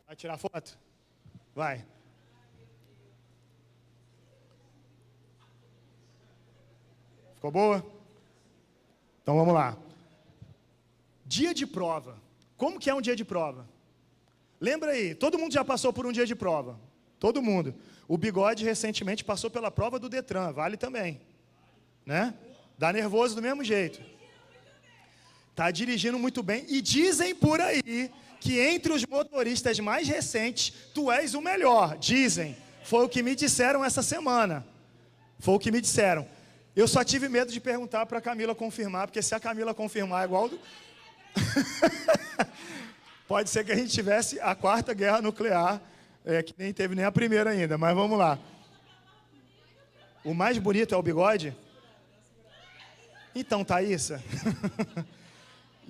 Vai tirar foto? Vai. Ficou boa? Então vamos lá. Dia de prova. Como que é um dia de prova? Lembra aí, todo mundo já passou por um dia de prova. Todo mundo. O Bigode recentemente passou pela prova do Detran, vale também. Né? Dá nervoso do mesmo jeito. Tá dirigindo muito bem. E dizem por aí que entre os motoristas mais recentes, tu és o melhor. Dizem. Foi o que me disseram essa semana. Foi o que me disseram. Eu só tive medo de perguntar para a Camila confirmar, porque se a Camila confirmar é igual do... Pode ser que a gente tivesse a 4ª guerra nuclear, que nem teve nem a primeira ainda, mas vamos lá. O mais bonito é o Bigode? Então, Thaísa...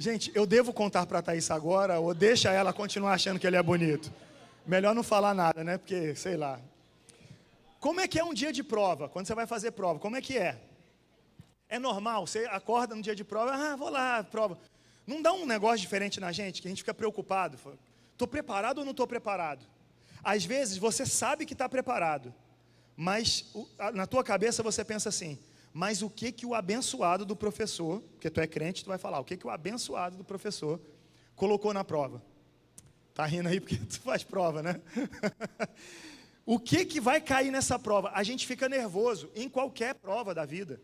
Gente, eu devo contar para a Thaísa agora, ou deixa ela continuar achando que ele é bonito? Melhor não falar nada, né? Porque, sei lá. Como é que é um dia de prova? Quando você vai fazer prova, como é que é? É normal, você acorda no dia de prova, vou lá, prova. Não dá um negócio diferente na gente, que a gente fica preocupado. Estou preparado ou não estou preparado? Às vezes, você sabe que está preparado, mas na tua cabeça você pensa assim, mas o que o abençoado do professor, porque tu é crente, tu vai falar, o que o abençoado do professor colocou na prova? Tá rindo aí porque tu faz prova, né? O que vai cair nessa prova? A gente fica nervoso em qualquer prova da vida,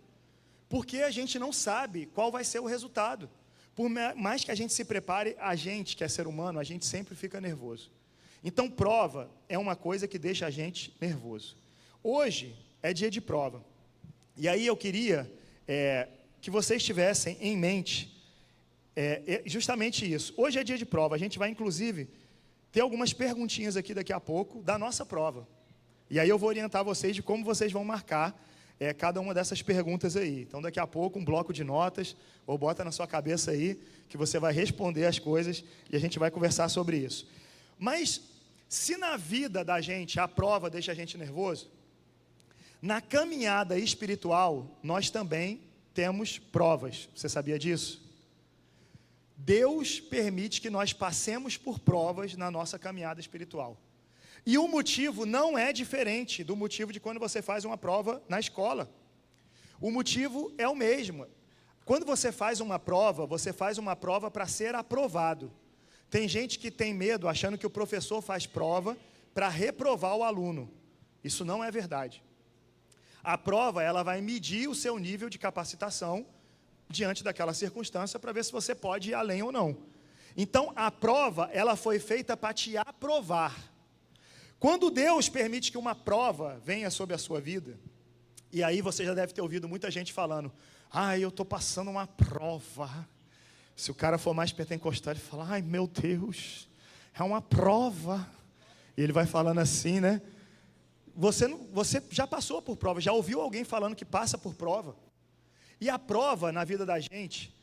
porque a gente não sabe qual vai ser o resultado. Por mais que a gente se prepare, a gente que é ser humano, a gente sempre fica nervoso. Então prova é uma coisa que deixa a gente nervoso. Hoje é dia de prova. E aí eu queria que vocês tivessem em mente justamente isso. Hoje é dia de prova, a gente vai inclusive ter algumas perguntinhas aqui daqui a pouco da nossa prova. E aí eu vou orientar vocês de como vocês vão marcar cada uma dessas perguntas aí. Então daqui a pouco um bloco de notas, ou bota na sua cabeça aí, que você vai responder as coisas e a gente vai conversar sobre isso. Mas se na vida da gente a prova deixa a gente nervoso, na caminhada espiritual, nós também temos provas. Você sabia disso? Deus permite que nós passemos por provas na nossa caminhada espiritual. E o motivo não é diferente do motivo de quando você faz uma prova na escola. O motivo é o mesmo. Quando você faz uma prova para ser aprovado. Tem gente que tem medo achando que o professor faz prova para reprovar o aluno. Isso não é verdade. A prova, ela vai medir o seu nível de capacitação diante daquela circunstância para ver se você pode ir além ou não. Então, a prova, ela foi feita para te aprovar. Quando Deus permite que uma prova venha sobre a sua vida, e aí você já deve ter ouvido muita gente falando, eu estou passando uma prova. Se o cara for mais pentecostal, ele fala, ai meu Deus, é uma prova. E ele vai falando assim, né? Você já passou por prova, já ouviu alguém falando que passa por prova? E a prova na vida da gente,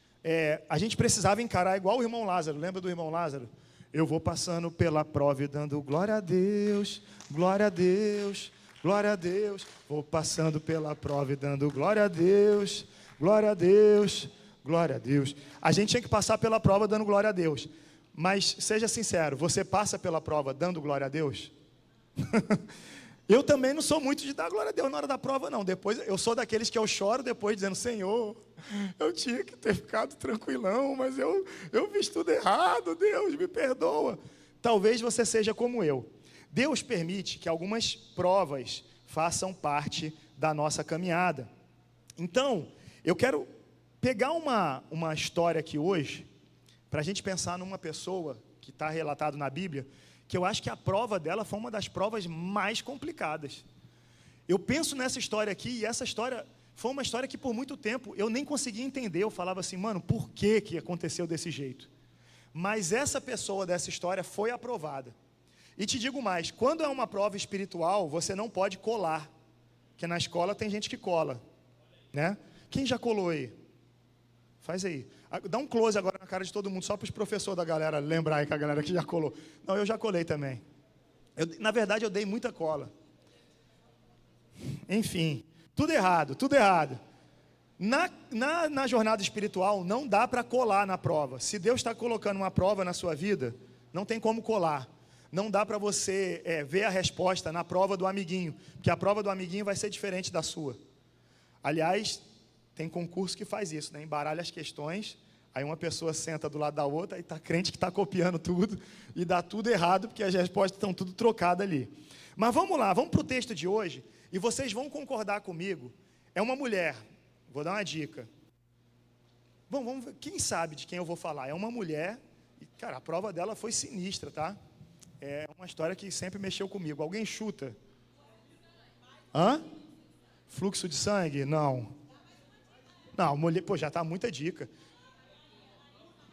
a gente precisava encarar igual o irmão Lázaro. Lembra do irmão Lázaro? Eu vou passando pela prova e dando glória a Deus, glória a Deus, glória a Deus. Vou passando pela prova e dando glória a Deus, glória a Deus, glória a Deus. A gente tinha que passar pela prova dando glória a Deus. Mas seja sincero, você passa pela prova dando glória a Deus? Eu também não sou muito de dar glória a Deus na hora da prova, não. Depois, eu sou daqueles que eu choro depois, dizendo, Senhor, eu tinha que ter ficado tranquilão, mas eu fiz tudo errado, Deus, me perdoa. Talvez você seja como eu. Deus permite que algumas provas façam parte da nossa caminhada. Então, eu quero pegar uma história aqui hoje, para a gente pensar numa pessoa que está relatado na Bíblia, que eu acho que a prova dela foi uma das provas mais complicadas. Eu penso nessa história aqui, e essa história foi uma história que por muito tempo eu nem conseguia entender. Eu falava assim, mano, por que aconteceu desse jeito? Mas essa pessoa dessa história foi aprovada. E te digo mais, quando é uma prova espiritual, você não pode colar. Porque na escola tem gente que cola, né? Quem já colou aí? Faz aí. Dá um close agora na cara de todo mundo, só para os professores da galera lembrar aí que a galera que já colou. Não, eu já colei também. Na verdade, eu dei muita cola. Enfim, tudo errado, tudo errado. Na jornada espiritual, não dá para colar na prova. Se Deus está colocando uma prova na sua vida, não tem como colar. não dá para você ver a resposta na prova do amiguinho, porque a prova do amiguinho vai ser diferente da sua. Aliás, tem concurso que faz isso, né? Embaralha as questões, aí uma pessoa senta do lado da outra, e está crente que está copiando tudo, e dá tudo errado, porque as respostas estão tudo trocadas ali. Mas vamos lá, vamos para o texto de hoje, e vocês vão concordar comigo. É uma mulher, vou dar uma dica. Vamos ver, quem sabe de quem eu vou falar? É uma mulher, e cara, a prova dela foi sinistra, tá? É uma história que sempre mexeu comigo. Alguém chuta? Hã? Fluxo de sangue? Não. Não, mulher, pô, já tá muita dica.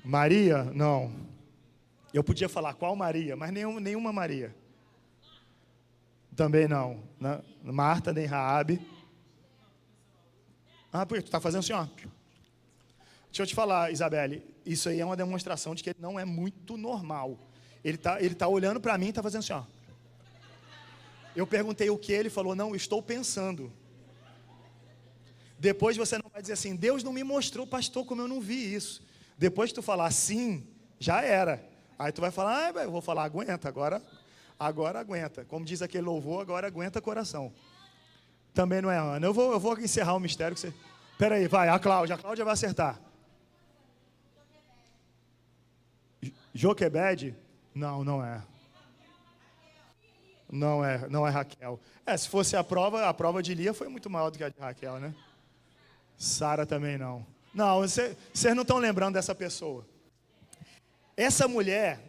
Maria? Não. Eu podia falar qual Maria, mas nenhuma Maria. Também não. Marta, nem Raabe. Ah, porque tu tá fazendo assim, ó. Deixa eu te falar, Isabelle, isso aí é uma demonstração de que ele não é muito normal. Ele tá olhando para mim e está fazendo assim, ó. Eu perguntei o que, ele falou, não, estou pensando. Depois você não vai dizer assim, Deus não me mostrou, pastor, como eu não vi isso. Depois que tu falar sim, já era. Aí tu vai falar, eu vou falar, aguenta, agora aguenta. Como diz aquele louvor, agora aguenta coração. Também não é Ana. Eu vou encerrar o mistério. Que você... Pera aí, vai, a Cláudia vai acertar. Joquebede? Não, não é. Não é Raquel. Se fosse a prova de Lia foi muito maior do que a de Raquel, né? Sara também não. Não, vocês não estão lembrando dessa pessoa. Essa mulher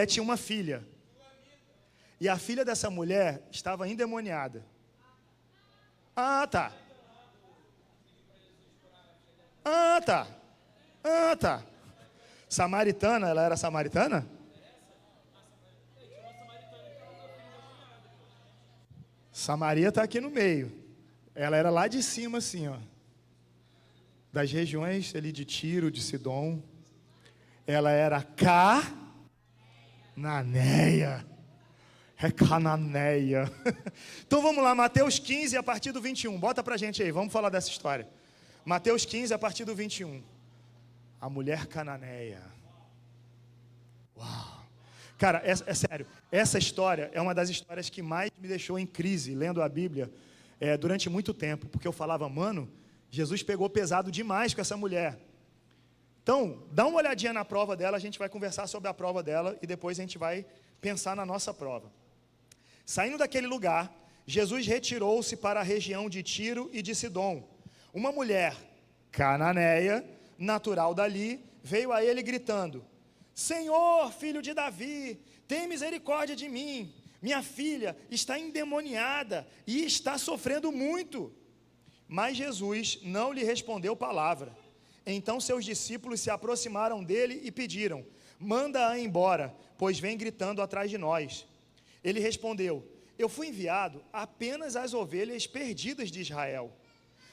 tinha uma filha. E a filha dessa mulher estava endemoniada. Ah, tá. Samaritana, ela era samaritana? Samaria está aqui no meio. Ela era lá de cima, assim, ó. Das regiões ali de Tiro, de Sidom. Ela era Cananeia. É Cananeia. Então vamos lá, Mateus 15, a partir do 21. Bota pra gente aí, vamos falar dessa história. Mateus 15, a partir do 21. A mulher cananeia. Uau. Cara, é sério, essa história é uma das histórias que mais me deixou em crise, lendo a Bíblia, durante muito tempo. Porque eu falava, mano, Jesus pegou pesado demais com essa mulher. Então, dá uma olhadinha na prova dela, a gente vai conversar sobre a prova dela, e depois a gente vai pensar na nossa prova. Saindo daquele lugar, Jesus retirou-se para a região de Tiro e de Sidom. Uma mulher cananeia, natural dali, veio a ele gritando, Senhor, filho de Davi, tem misericórdia de mim. Minha filha está endemoniada e está sofrendo muito. Mas Jesus não lhe respondeu palavra. Então seus discípulos se aproximaram dele e pediram, manda-a embora, pois vem gritando atrás de nós. Ele respondeu, eu fui enviado apenas às ovelhas perdidas de Israel.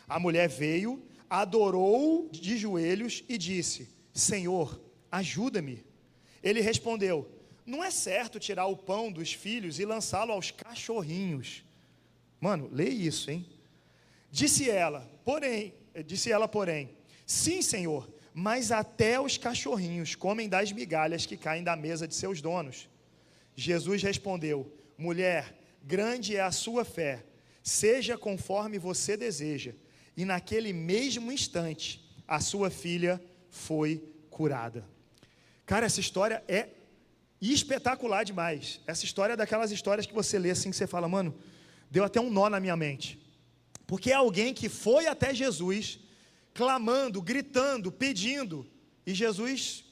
A mulher veio, adorou de joelhos e disse, Senhor, ajuda-me. Ele respondeu, não é certo tirar o pão dos filhos e lançá-lo aos cachorrinhos. Mano, lê isso, hein? Disse ela, porém, sim, Senhor, mas até os cachorrinhos comem das migalhas que caem da mesa de seus donos. Jesus respondeu, mulher, grande é a sua fé, seja conforme você deseja. E naquele mesmo instante, a sua filha foi curada. Cara, essa história é espetacular demais. Essa história é daquelas histórias que você lê assim, que você fala, mano, deu até um nó na minha mente. Porque é alguém que foi até Jesus, clamando, gritando, pedindo, e Jesus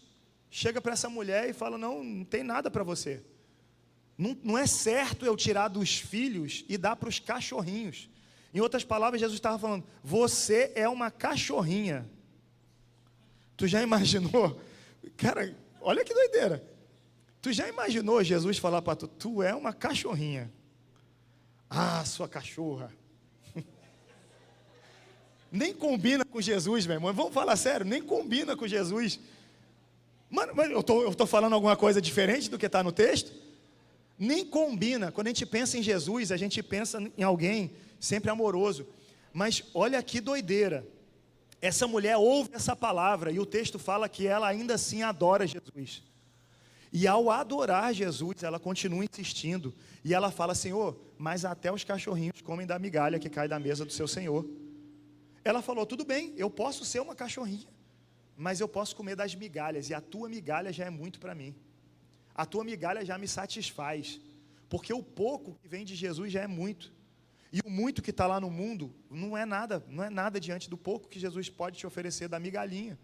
chega para essa mulher e fala, não tem nada para você. Não é certo eu tirar dos filhos e dar para os cachorrinhos. Em outras palavras, Jesus estava falando, você é uma cachorrinha. Tu já imaginou? Cara, olha que doideira. Tu já imaginou Jesus falar para tu, tu é uma cachorrinha. Ah, sua cachorra. Nem combina com Jesus, meu irmão. Vamos falar sério, nem combina com Jesus. Mano, mas eu tô falando alguma coisa diferente do que está no texto? Nem combina. Quando a gente pensa em Jesus, a gente pensa em alguém sempre amoroso. Mas olha que doideira. Essa mulher ouve essa palavra e o texto fala que ela ainda assim adora Jesus. E ao adorar Jesus, ela continua insistindo. E ela fala: Senhor, mas até os cachorrinhos comem da migalha que cai da mesa do seu Senhor. Ela falou: tudo bem, eu posso ser uma cachorrinha, mas eu posso comer das migalhas. E a tua migalha já é muito para mim. A tua migalha já me satisfaz. Porque o pouco que vem de Jesus já é muito. E o muito que está lá no mundo não é nada diante do pouco que Jesus pode te oferecer da migalhinha.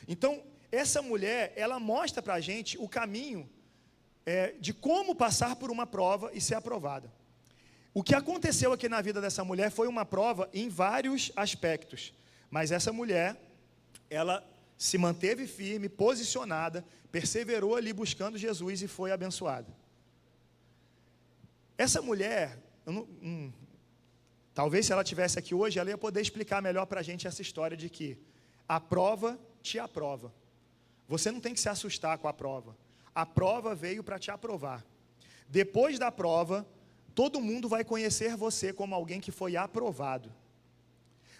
Então, essa mulher, ela mostra para a gente o caminho de como passar por uma prova e ser aprovada. O que aconteceu aqui na vida dessa mulher foi uma prova em vários aspectos. Mas essa mulher, ela se manteve firme, posicionada, perseverou ali buscando Jesus e foi abençoada. Essa mulher, talvez se ela estivesse aqui hoje, ela ia poder explicar melhor para a gente essa história de que a prova te aprova. Você não tem que se assustar com a prova. A prova veio para te aprovar. Depois da prova, todo mundo vai conhecer você como alguém que foi aprovado.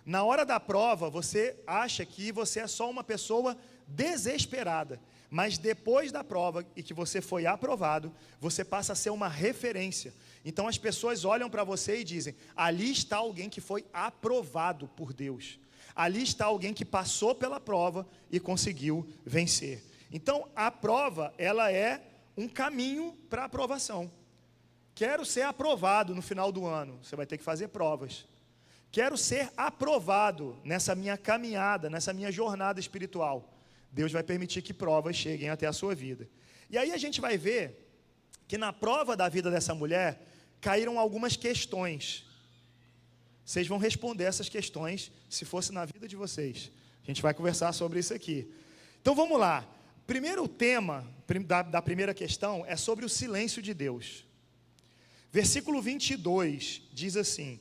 Na hora da prova, você acha que você é só uma pessoa desesperada. Mas depois da prova e que você foi aprovado, você passa a ser uma referência. Então as pessoas olham para você e dizem: ali está alguém que foi aprovado por Deus. Ali está alguém que passou pela prova e conseguiu vencer. Então a prova, ela é um caminho para a aprovação. Quero ser aprovado no final do ano, você vai ter que fazer provas. Quero ser aprovado nessa minha caminhada, nessa minha jornada espiritual. Deus vai permitir que provas cheguem até a sua vida. E aí a gente vai ver que na prova da vida dessa mulher, caíram algumas questões. Vocês vão responder essas questões, se fosse na vida de vocês. A gente vai conversar sobre isso aqui. Então vamos lá. Primeiro tema da primeira questão é sobre o silêncio de Deus. Versículo 22 diz assim: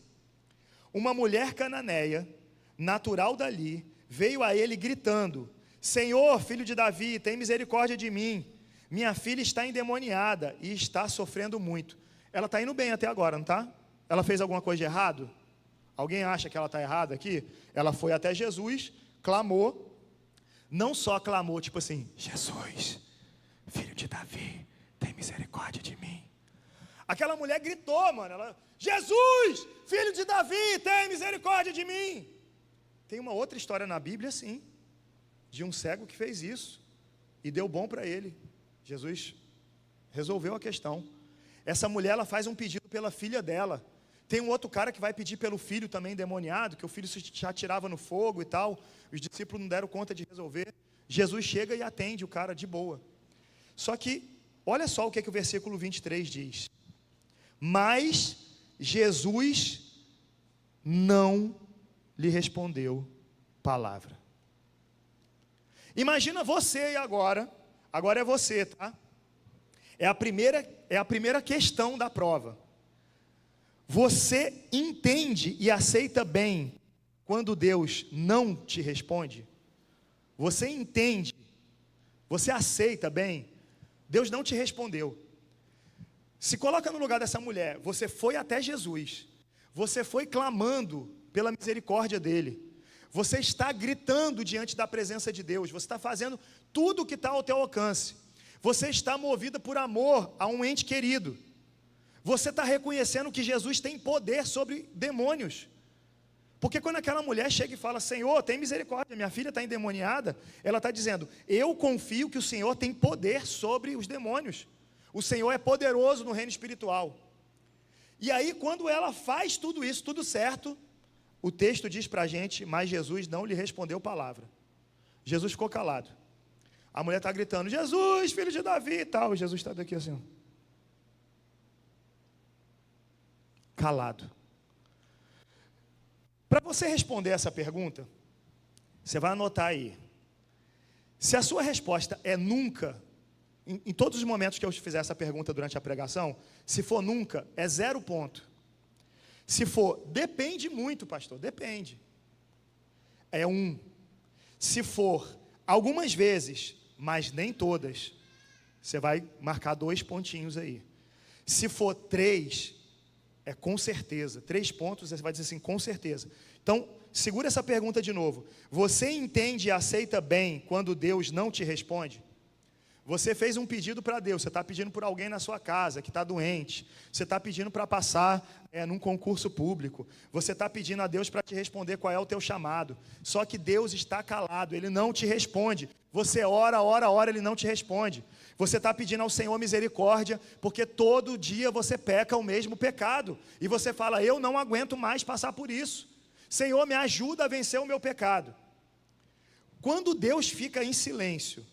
uma mulher cananeia, natural dali, veio a ele gritando: Senhor, filho de Davi, tem misericórdia de mim. Minha filha está endemoniada e está sofrendo muito. Ela está indo bem até agora, não está? Ela fez alguma coisa de errado? Alguém acha que ela está errada aqui? Ela foi até Jesus, clamou. Não só clamou, tipo assim: Jesus, filho de Davi, tem misericórdia de mim. Aquela mulher gritou, mano. Ela: Jesus, filho de Davi, tem misericórdia de mim. Tem uma outra história na Bíblia, sim, de um cego que fez isso e deu bom para ele. Jesus resolveu a questão. Essa mulher, ela faz um pedido pela filha dela. Tem um outro cara que vai pedir pelo filho também endemoniado, que o filho se atirava no fogo e tal. Os discípulos não deram conta de resolver. Jesus chega e atende o cara de boa. Só que, olha só o que o versículo 23 diz: mas Jesus não lhe respondeu palavra. Imagina você e agora é você, tá? É a primeira questão da prova. Você entende e aceita bem quando Deus não te responde? Você entende, você aceita bem, Deus não te respondeu. Se coloca no lugar dessa mulher. Você foi até Jesus, você foi clamando pela misericórdia dele, você está gritando diante da presença de Deus, você está fazendo tudo o que está ao teu alcance, você está movida por amor a um ente querido, você está reconhecendo que Jesus tem poder sobre demônios. Porque quando aquela mulher chega e fala: Senhor, tem misericórdia, minha filha está endemoniada, ela está dizendo: eu confio que o Senhor tem poder sobre os demônios, o Senhor é poderoso no reino espiritual. E aí, quando ela faz tudo isso, tudo certo, o texto diz para a gente: mas Jesus não lhe respondeu palavra. Jesus ficou calado. A mulher está gritando: Jesus, filho de Davi e tal. E Jesus está daqui assim, ó, calado. Para você responder essa pergunta, você vai anotar aí. Se a sua resposta é nunca, em todos os momentos que eu fizer essa pergunta durante a pregação, se for nunca, é 0 ponto. Se for depende muito, pastor, depende, é 1. Se for algumas vezes, mas nem todas, você vai marcar 2 pontinhos aí. Se for 3, é com certeza. 3 pontos, você vai dizer assim, com certeza. Então, segura essa pergunta de novo. Você entende e aceita bem quando Deus não te responde? Você fez um pedido para Deus, você está pedindo por alguém na sua casa que está doente, você está pedindo para passar num concurso público, você está pedindo a Deus para te responder qual é o teu chamado, só que Deus está calado, Ele não te responde, você ora, Ele não te responde, você está pedindo ao Senhor misericórdia, porque todo dia você peca o mesmo pecado, e você fala, eu não aguento mais passar por isso, Senhor, me ajuda a vencer o meu pecado. Quando Deus fica em silêncio,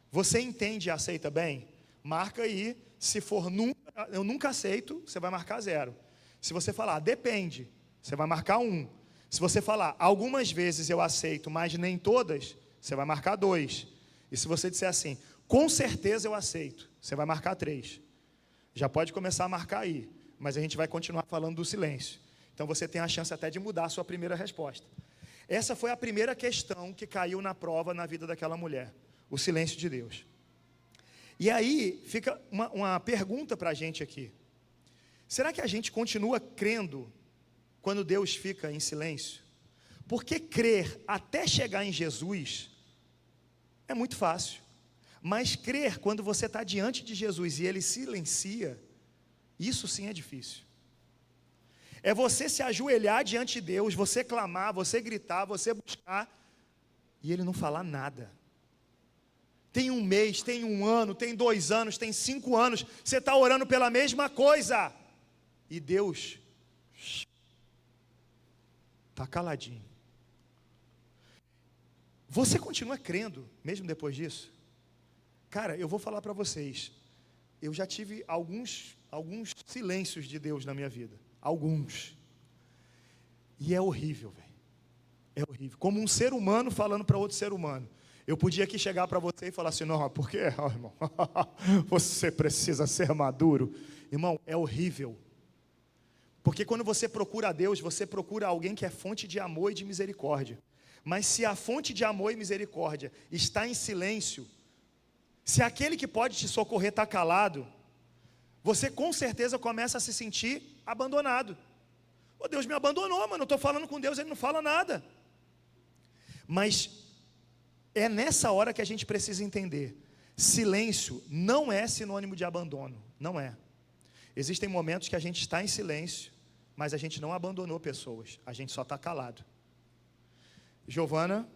você entende e aceita bem? Marca aí, se for nunca, eu nunca aceito, você vai marcar 0. Se você falar, depende, você vai marcar 1. Se você falar, algumas vezes eu aceito, mas nem todas, você vai marcar 2. E se você disser assim, com certeza eu aceito, você vai marcar 3. Já pode começar a marcar aí, mas a gente vai continuar falando do silêncio. Então você tem a chance até de mudar a sua primeira resposta. Essa foi a primeira questão que caiu na prova na vida daquela mulher. O silêncio de Deus. E aí fica uma pergunta para a gente aqui. Será que a gente continua crendo quando Deus fica em silêncio? Porque crer até chegar em Jesus é muito fácil. Mas crer quando você está diante de Jesus e Ele silencia, isso sim é difícil. É você se ajoelhar diante de Deus, você clamar, você gritar, você buscar, e Ele não falar nada. Tem 1 mês, tem 1 ano, tem 2 anos, tem 5 anos, você está orando pela mesma coisa, e Deus está caladinho. Você continua crendo, mesmo depois disso? Cara, eu vou falar para vocês, eu já tive alguns silêncios de Deus na minha vida, alguns, e é horrível, velho, é horrível, como um ser humano falando para outro ser humano. Eu podia aqui chegar para você e falar assim, não, por quê, irmão? Você precisa ser maduro. Irmão, é horrível. Porque quando você procura a Deus, você procura alguém que é fonte de amor e de misericórdia. Mas se a fonte de amor e misericórdia está em silêncio, se aquele que pode te socorrer está calado, você com certeza começa a se sentir abandonado. Oh, Deus me abandonou, mano, eu estou falando com Deus, Ele não fala nada. Mas é nessa hora que a gente precisa entender, silêncio não é sinônimo de abandono, não é. Existem momentos que a gente está em silêncio, mas a gente não abandonou pessoas, a gente só está calado. Giovana,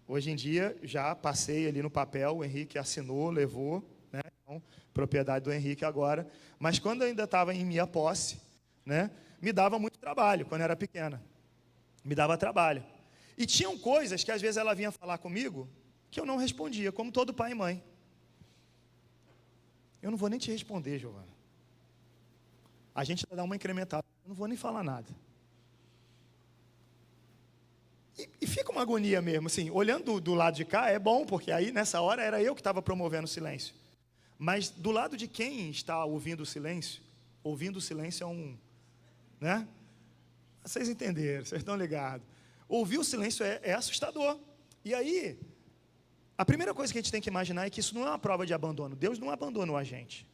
hoje em dia, já passei ali no papel, o Henrique assinou, levou, né? Então, propriedade do Henrique agora, mas quando eu ainda estava em minha posse, né? Me dava muito trabalho, quando eu era pequena, me dava trabalho. E tinham coisas que às vezes ela vinha falar comigo, que eu não respondia, como todo pai e mãe. Eu não vou nem te responder, Giovana. A gente vai dar uma incrementada, eu não vou nem falar nada. E fica uma agonia mesmo, assim, olhando do lado de cá é bom, porque aí nessa hora era eu que estava promovendo o silêncio. Mas do lado de quem está ouvindo o silêncio é um, né? Vocês entenderam, vocês estão ligados. Ouvir o silêncio é assustador. E aí, a primeira coisa que a gente tem que imaginar é que isso não é uma prova de abandono. Deus não abandonou a gente.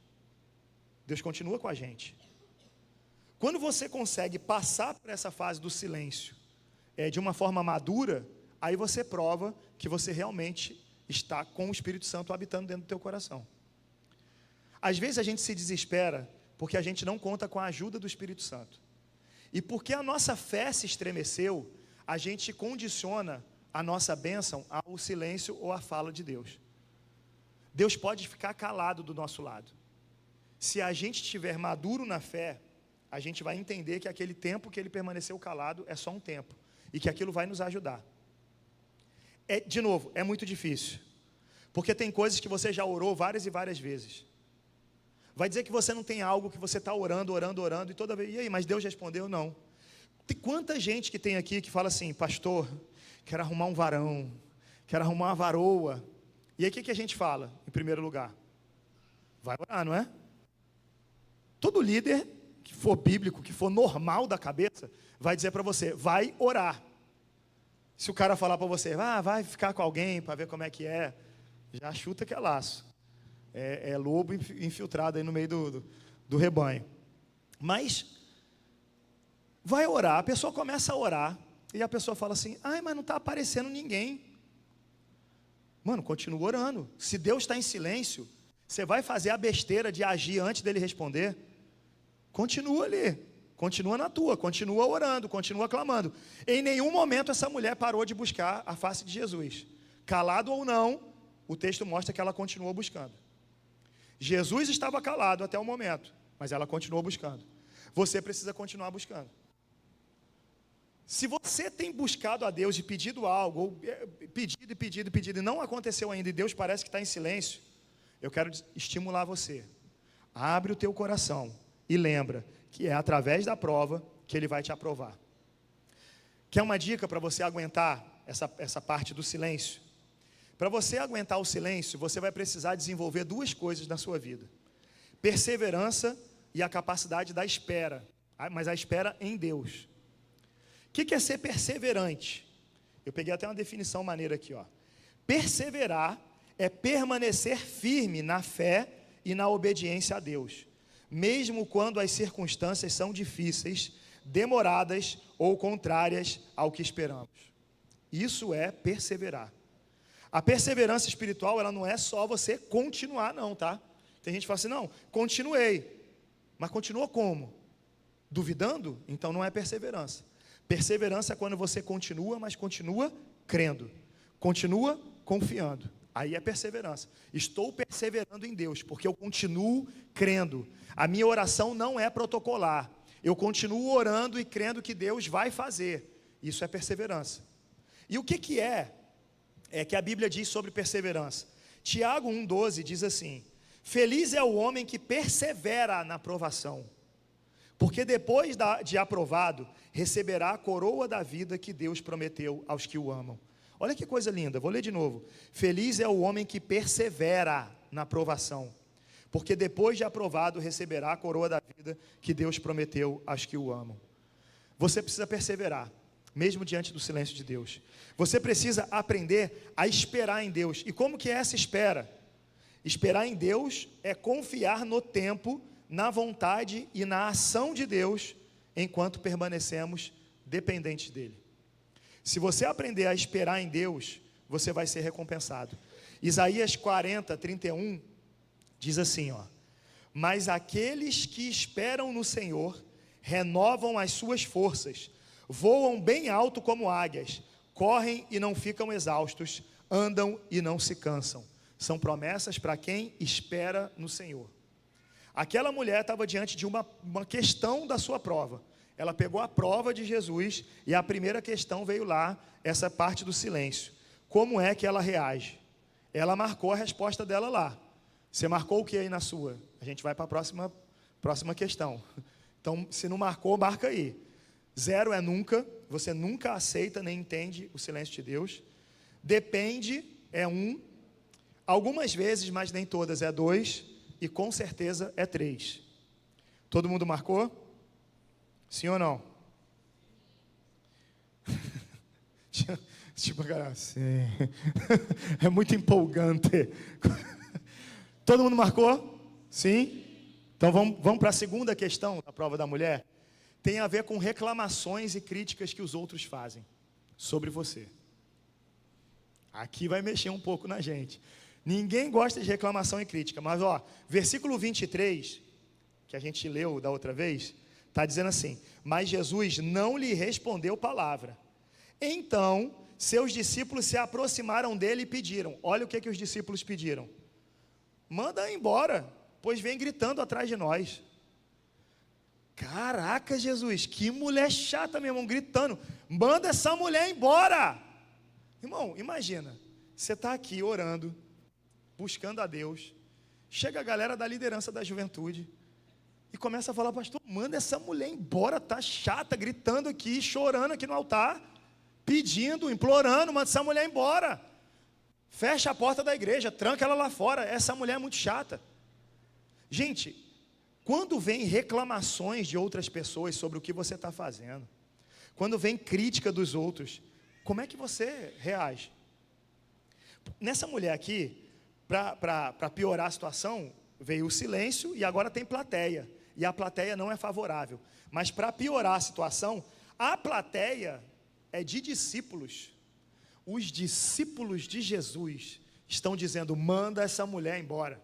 Deus continua com a gente. Quando você consegue passar por essa fase do silêncio de uma forma madura, aí você prova que você realmente está com o Espírito Santo habitando dentro do teu coração. Às vezes a gente se desespera porque a gente não conta com a ajuda do Espírito Santo. E porque a nossa fé se estremeceu, a gente condiciona a nossa bênção ao silêncio ou à fala de Deus. Deus pode ficar calado do nosso lado. Se a gente estiver maduro na fé, a gente vai entender que aquele tempo que Ele permaneceu calado é só um tempo. E que aquilo vai nos ajudar. De novo, é muito difícil. Porque tem coisas que você já orou várias e várias vezes. Vai dizer que você não tem algo que você está orando, e toda vez, e aí, mas Deus respondeu? Não. Tem quanta gente que tem aqui que fala assim, pastor, quero arrumar um varão, quero arrumar uma varoa. E aí o que a gente fala, em primeiro lugar? Vai orar, não é? Todo líder que for bíblico, que for normal da cabeça, vai dizer para você, vai orar. Se o cara falar para você, vai ficar com alguém para ver como é que é, já chuta que é laço. É lobo infiltrado aí no meio do rebanho. Mas vai orar, a pessoa começa a orar, e a pessoa fala assim, mas não está aparecendo ninguém. Mano, continua orando. Se Deus está em silêncio, Você vai fazer a besteira de agir antes dele responder? Continua ali, continua na tua, continua orando, continua clamando. Em nenhum momento essa mulher parou de buscar a face de Jesus. Calado ou não, o texto mostra que ela continuou buscando. Jesus estava calado até o momento, mas ela continuou buscando. Você precisa continuar buscando. Se você tem buscado a Deus e pedido algo, ou pedido, e não aconteceu ainda, e Deus parece que está em silêncio, eu quero estimular você. Abre o teu coração e lembra que é através da prova que Ele vai te aprovar. Quer uma dica para você aguentar essa parte do silêncio? Para você aguentar o silêncio, você vai precisar desenvolver duas coisas na sua vida: perseverança e a capacidade da espera, mas a espera em Deus. O que é ser perseverante? Eu peguei até uma definição maneira aqui, ó. Perseverar é permanecer firme na fé e na obediência a Deus, mesmo quando as circunstâncias são difíceis, demoradas ou contrárias ao que esperamos. Isso é perseverar. A perseverança espiritual, ela não é só você continuar não, tá? Tem gente que fala assim, não, continuei. Mas continuou como? Duvidando? Então não é perseverança. Perseverança é quando você continua, mas continua crendo. Continua confiando. Aí é perseverança. Estou perseverando em Deus, porque eu continuo crendo. A minha oração não é protocolar. Eu continuo orando e crendo que Deus vai fazer. Isso é perseverança. E o que é que a Bíblia diz sobre perseverança? Tiago 1,12 diz assim: feliz é o homem que persevera na provação, porque depois de aprovado, receberá a coroa da vida que Deus prometeu aos que o amam. Olha que coisa linda, vou ler de novo. Feliz é o homem que persevera na provação, porque depois de aprovado, receberá a coroa da vida que Deus prometeu aos que o amam. Você precisa perseverar, mesmo diante do silêncio de Deus. Você precisa aprender a esperar em Deus. E como que é essa espera? Esperar em Deus é confiar no tempo, na vontade e na ação de Deus, enquanto permanecemos dependentes dEle. Se você aprender a esperar em Deus, você vai ser recompensado. Isaías 40, 31, diz assim, ó: mas aqueles que esperam no Senhor, renovam as suas forças, voam bem alto como águias, correm e não ficam exaustos, andam e não se cansam. São promessas para quem espera no Senhor. Aquela mulher estava diante de uma questão da sua prova. Ela pegou a prova de Jesus e a primeira questão veio lá, essa parte do silêncio. Como é que ela reage? Ela marcou a resposta dela lá. Você marcou o que aí na sua? A gente vai para a próxima questão. Então, se não marcou, marca aí. 0 é nunca, você nunca aceita nem entende o silêncio de Deus. Depende é 1, algumas vezes, mas nem todas, é 2, e com certeza é 3. Todo mundo marcou? Sim ou não? Tipo, cara, sim. É muito empolgante. Todo mundo marcou? Sim? Então vamos para a segunda questão da prova da mulher. Tem a ver com reclamações e críticas que os outros fazem sobre você. Aqui vai mexer um pouco na gente. Ninguém gosta de reclamação e crítica, mas ó, versículo 23, que a gente leu da outra vez, está dizendo assim: mas Jesus não lhe respondeu palavra. Então, seus discípulos se aproximaram dele e pediram. Olha o que os discípulos pediram: manda embora, pois vem gritando atrás de nós. Caraca, Jesus, que mulher chata, meu irmão, gritando. Manda essa mulher embora. Irmão, imagina, você está aqui orando, buscando a Deus, chega a galera da liderança da juventude e começa a falar: pastor, manda essa mulher embora, tá chata, gritando aqui, chorando aqui no altar, pedindo, implorando, manda essa mulher embora. Fecha a porta da igreja, tranca ela lá fora, essa mulher é muito chata. Gente, quando vem reclamações de outras pessoas sobre o que você está fazendo, quando vem crítica dos outros, como é que você reage? Nessa mulher aqui, para piorar a situação, veio o silêncio e agora tem plateia. E a plateia não é favorável. Mas para piorar a situação, a plateia é de discípulos. Os discípulos de Jesus estão dizendo: manda essa mulher embora.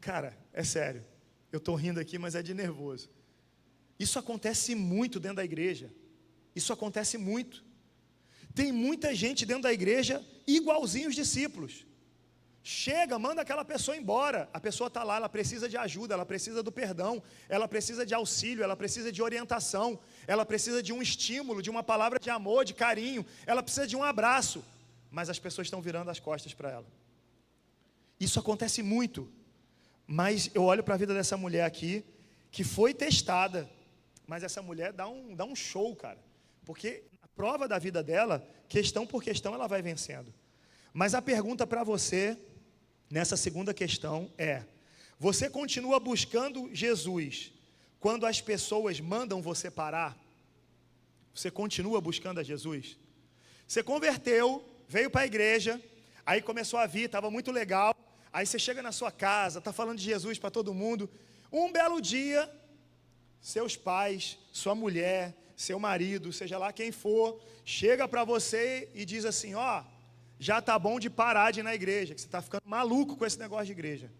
Cara, é sério. Eu estou rindo aqui, mas é de nervoso. Isso acontece muito dentro da igreja. Isso acontece muito. Tem muita gente dentro da igreja igualzinho os discípulos. Chega, manda aquela pessoa embora. A pessoa está lá, ela precisa de ajuda, ela precisa do perdão, ela precisa de auxílio, ela precisa de orientação, ela precisa de um estímulo, de uma palavra de amor, de carinho, ela precisa de um abraço. Mas as pessoas estão virando as costas para ela. Isso acontece muito. Mas eu olho para a vida dessa mulher aqui, que foi testada, mas essa mulher dá um show, cara. Porque a prova da vida dela, questão por questão, ela vai vencendo. Mas a pergunta para você, nessa segunda questão, é: você continua buscando Jesus quando as pessoas mandam você parar? Você continua buscando a Jesus? Você converteu, veio para a igreja, aí começou a vir, estava muito legal. Aí você chega na sua casa, está falando de Jesus para todo mundo. Um belo dia, seus pais, sua mulher, seu marido, seja lá quem for, chega para você e diz assim: ó, já está bom de parar de ir na igreja, que você está ficando maluco com esse negócio de igreja.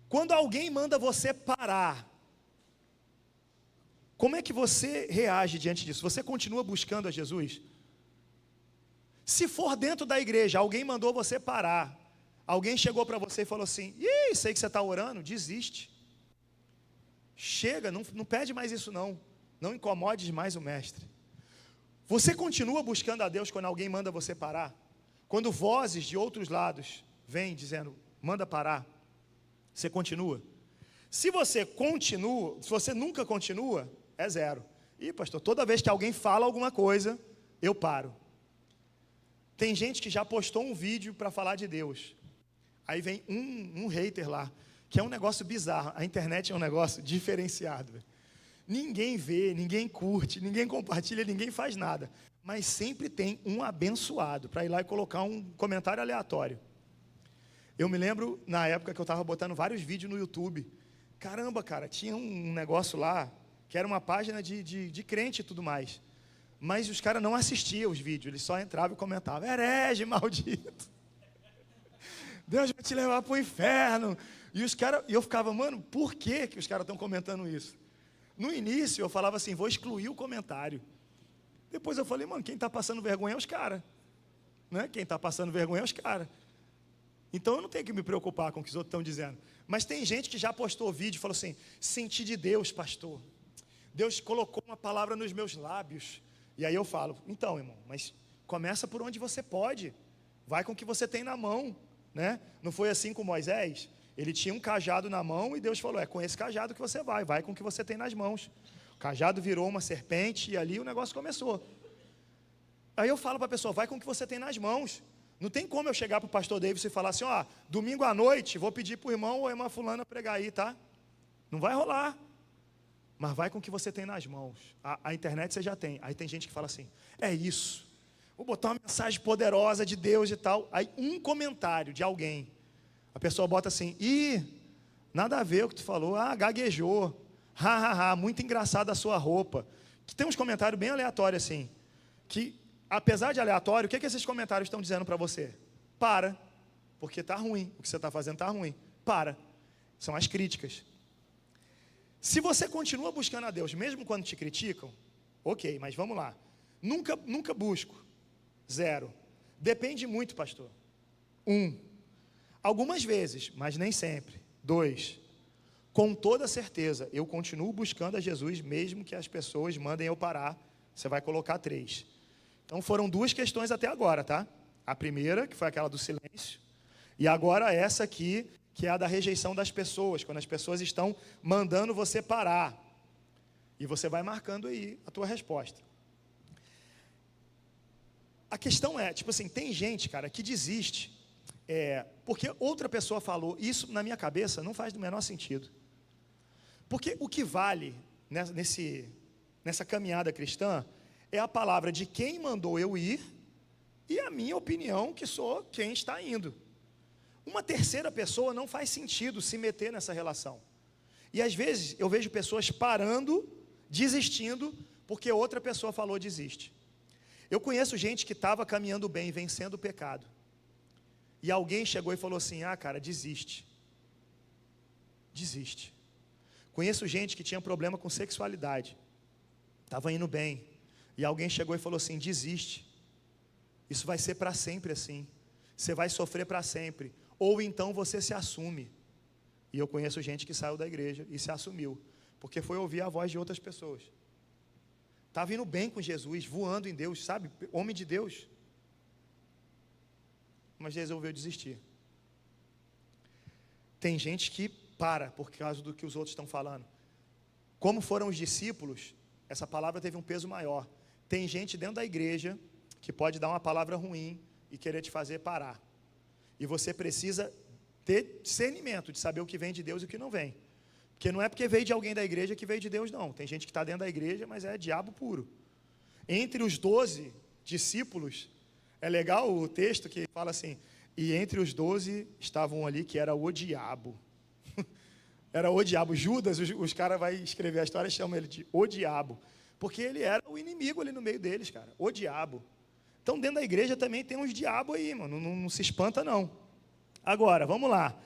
Quando alguém manda você parar, como é que você reage diante disso? Você continua buscando a Jesus? Se for dentro da igreja, alguém mandou você parar, alguém chegou para você e falou assim: ih, sei que você está orando, desiste. Chega, não pede mais isso não. Não incomodes mais o mestre. Você continua buscando a Deus quando alguém manda você parar? Quando vozes de outros lados vêm dizendo, manda parar, você continua? Se você continua, se você nunca continua, é zero. Ih, pastor, toda vez que alguém fala alguma coisa, eu paro. Tem gente que já postou um vídeo para falar de Deus. Aí vem um hater lá, que é um negócio bizarro. A internet é um negócio diferenciado. Ninguém vê, ninguém curte, ninguém compartilha, ninguém faz nada. Mas sempre tem um abençoado para ir lá e colocar um comentário aleatório. Eu me lembro, na época que eu estava botando vários vídeos no YouTube. Caramba, cara, tinha um negócio lá, que era uma página de crente e tudo mais. Mas os caras não assistiam os vídeos, eles só entravam e comentavam: herege, maldito. Deus vai te levar para o inferno. E eu ficava, mano, por que os caras estão comentando isso? No início eu falava assim, vou excluir o comentário. Depois eu falei, mano, quem está passando vergonha é os caras. Né? Quem está passando vergonha é os caras. Então eu não tenho que me preocupar com o que os outros estão dizendo. Mas tem gente que já postou vídeo e falou assim: senti de Deus, pastor. Deus colocou uma palavra nos meus lábios. E aí eu falo, então, irmão, mas começa por onde você pode. Vai com o que você tem na mão. Né? Não foi assim com Moisés? Ele tinha um cajado na mão e Deus falou: é com esse cajado que você vai com o que você tem nas mãos. O cajado virou uma serpente e ali o negócio começou. Aí eu falo para a pessoa: vai com o que você tem nas mãos. Não tem como eu chegar para o pastor Davis e falar assim: ó, domingo à noite vou pedir para o irmão ou a irmã fulana pregar aí, tá? Não vai rolar. Mas vai com o que você tem nas mãos. A internet você já tem. Aí tem gente que fala assim: é isso, vou botar uma mensagem poderosa de Deus e tal. Aí um comentário de alguém, a pessoa bota assim: ih, nada a ver o que tu falou, gaguejou, muito engraçada a sua roupa. Que tem uns comentários bem aleatórios assim, que apesar de aleatório, o que esses comentários estão dizendo para você? Para, porque está ruim, o que você está fazendo está ruim, para. São as críticas. Se você continua buscando a Deus, mesmo quando te criticam, ok, mas vamos lá. Nunca busco. 0. Depende muito, pastor. 1. Algumas vezes, mas nem sempre. 2. Com toda certeza, eu continuo buscando a Jesus, mesmo que as pessoas mandem eu parar. Você vai colocar 3. Então foram 2 questões até agora, tá? A primeira, que foi aquela do silêncio, e agora essa aqui, que é a da rejeição das pessoas, quando as pessoas estão mandando você parar. E você vai marcando aí a tua resposta. A questão é, tipo assim, tem gente, cara, que desiste, porque outra pessoa falou. Isso na minha cabeça não faz o menor sentido. Porque o que vale nessa caminhada cristã é a palavra de quem mandou eu ir e a minha opinião, que sou quem está indo. Uma terceira pessoa não faz sentido se meter nessa relação. E às vezes eu vejo pessoas parando, desistindo, porque outra pessoa falou desiste. Eu conheço gente que estava caminhando bem, vencendo o pecado. E alguém chegou e falou assim: cara, desiste. desiste. Conheço gente que tinha problema com sexualidade, estava indo bem, e alguém chegou e falou assim: desiste, isso vai ser para sempre assim, você vai sofrer para sempre, ou então você se assume. E eu conheço gente que saiu da igreja e se assumiu, porque foi ouvir a voz de outras pessoas. Estava indo bem com Jesus, voando em Deus, sabe, homem de Deus, mas resolveu desistir. Tem gente que para por causa do que os outros estão falando. Como foram os discípulos, essa palavra teve um peso maior. Tem gente dentro da igreja que pode dar uma palavra ruim e querer te fazer parar. E você precisa ter discernimento de saber o que vem de Deus e o que não vem. Porque não é porque veio de alguém da igreja que veio de Deus, não. Tem gente que está dentro da igreja, mas é diabo puro. Entre os 12 discípulos, é legal o texto que fala assim: e entre os 12 estava um ali que era o diabo. Era o diabo. Judas, os caras vão escrever a história e chamam ele de o diabo. Porque ele era o inimigo ali no meio deles, cara. O diabo. Então, dentro da igreja também tem uns diabos aí, mano. Não se espanta, não. Agora, vamos lá.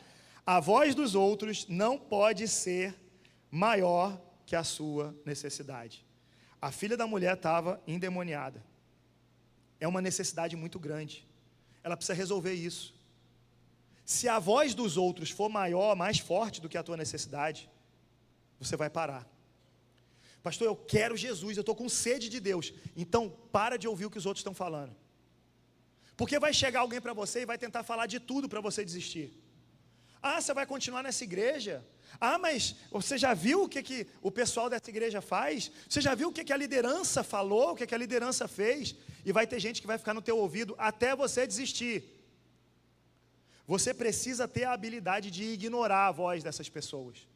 A voz dos outros não pode ser maior que a sua necessidade. A filha da mulher estava endemoniada. É uma necessidade muito grande. Ela precisa resolver isso. Se a voz dos outros for maior, mais forte do que a tua necessidade, você vai parar. Pastor, eu quero Jesus, eu estou com sede de Deus. Então, para de ouvir o que os outros estão falando. Porque vai chegar alguém para você e vai tentar falar de tudo para você desistir. Ah, você vai continuar nessa igreja? Ah, mas você já viu o que o pessoal dessa igreja faz? Você já viu o que a liderança falou, o que a liderança fez? E vai ter gente que vai ficar no teu ouvido até você desistir. Você precisa ter a habilidade de ignorar a voz dessas pessoas.